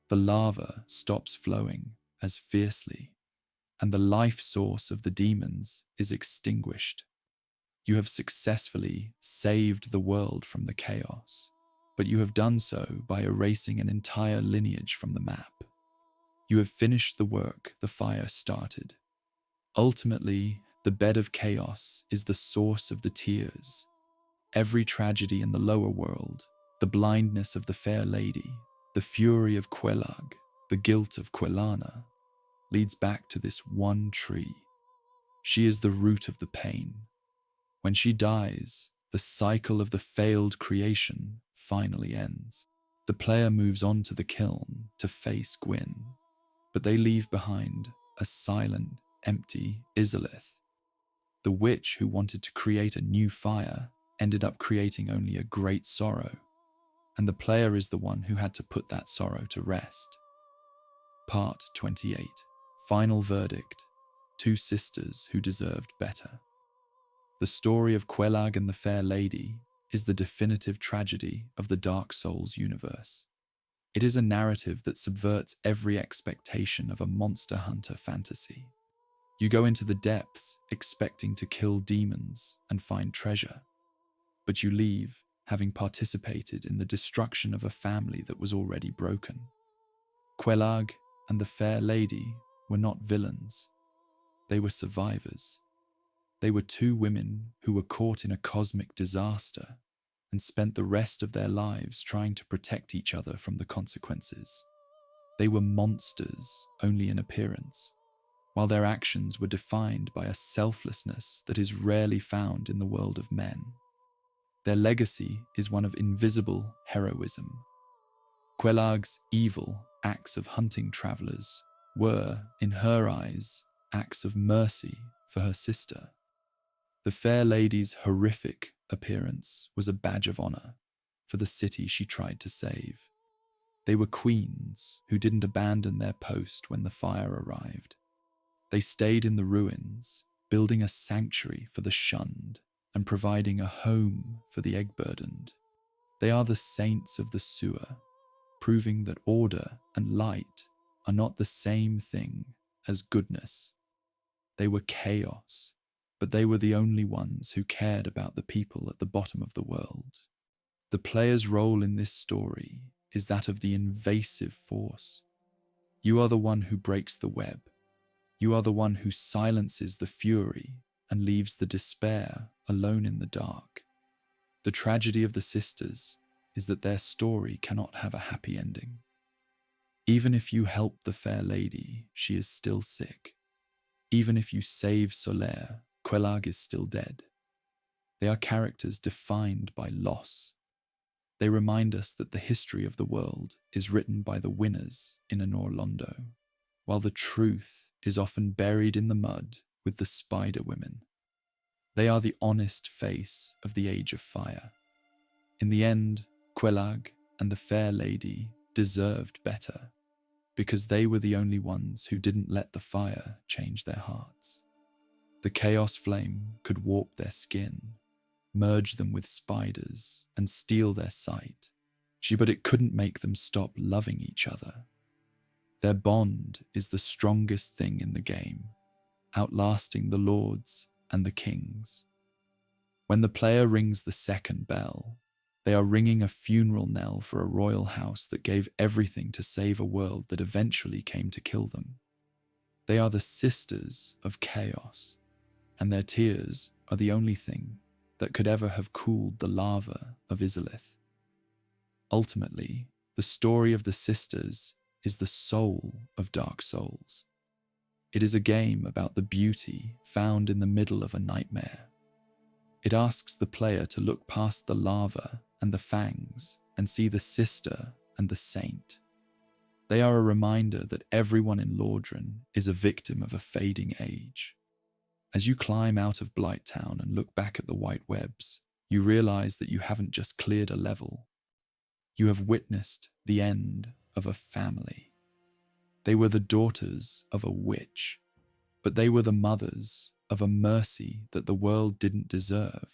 The lava stops flowing as fiercely, and the life source of the demons is extinguished. You have successfully saved the world from the chaos, but you have done so by erasing an entire lineage from the map. You have finished the work the fire started. Ultimately, the bed of chaos is the source of the tears. Every tragedy in the lower world, the blindness of the fair lady, the fury of Quelaag, the guilt of Quelana, leads back to this one tree. She is the root of the pain. When she dies, the cycle of the failed creation finally ends. The player moves on to the kiln to face Gwyn, but they leave behind a silent, empty Izalith. The witch who wanted to create a new fire ended up creating only a great sorrow, and the player is the one who had to put that sorrow to rest. Part 28. Final verdict. Two sisters who deserved better. The story of Quelaag and the Fair Lady is the definitive tragedy of the Dark Souls universe. It is a narrative that subverts every expectation of a monster hunter fantasy. You go into the depths expecting to kill demons and find treasure, but you leave having participated in the destruction of a family that was already broken. Quelaag and the Fair Lady were not villains. They were survivors. They were two women who were caught in a cosmic disaster and spent the rest of their lives trying to protect each other from the consequences. They were monsters only in appearance, while their actions were defined by a selflessness that is rarely found in the world of men. Their legacy is one of invisible heroism. Quelaag's evil acts of hunting travelers were, in her eyes, acts of mercy for her sister. The Fair Lady's horrific appearance was a badge of honor for the city she tried to save. They were queens who didn't abandon their post when the fire arrived. They stayed in the ruins, building a sanctuary for the shunned and providing a home for the egg-burdened. They are the saints of the sewer, proving that order and light are not the same thing as goodness. They were chaos, but they were the only ones who cared about the people at the bottom of the world. The player's role in this story is that of the invasive force. You are the one who breaks the web. You are the one who silences the fury and leaves the despair alone in the dark. The tragedy of the sisters is that their story cannot have a happy ending. Even if you help the Fair Lady, she is still sick. Even if you save Solaire, Quelaag is still dead. They are characters defined by loss. They remind us that the history of the world is written by the winners in an Orlando, while the truth is often buried in the mud with the Spider Women. They are the honest face of the Age of Fire. In the end, Quelaag and the Fair Lady deserved better, because they were the only ones who didn't let the fire change their hearts. The chaos flame could warp their skin, merge them with spiders, and steal their sight. But it couldn't make them stop loving each other. Their bond is the strongest thing in the game, outlasting the lords and the kings. When the player rings the second bell, they are ringing a funeral knell for a royal house that gave everything to save a world that eventually came to kill them. They are the sisters of chaos, and their tears are the only thing that could ever have cooled the lava of Izalith. Ultimately, the story of the sisters is the soul of Dark Souls. It is a game about the beauty found in the middle of a nightmare. It asks the player to look past the lava and the fangs and see the sister and the saint. They are a reminder that everyone in Lordran is a victim of a fading age. As you climb out of Blighttown and look back at the white webs, you realize that you haven't just cleared a level. You have witnessed the end of a family. They were the daughters of a witch, but they were the mothers of a mercy that the world didn't deserve.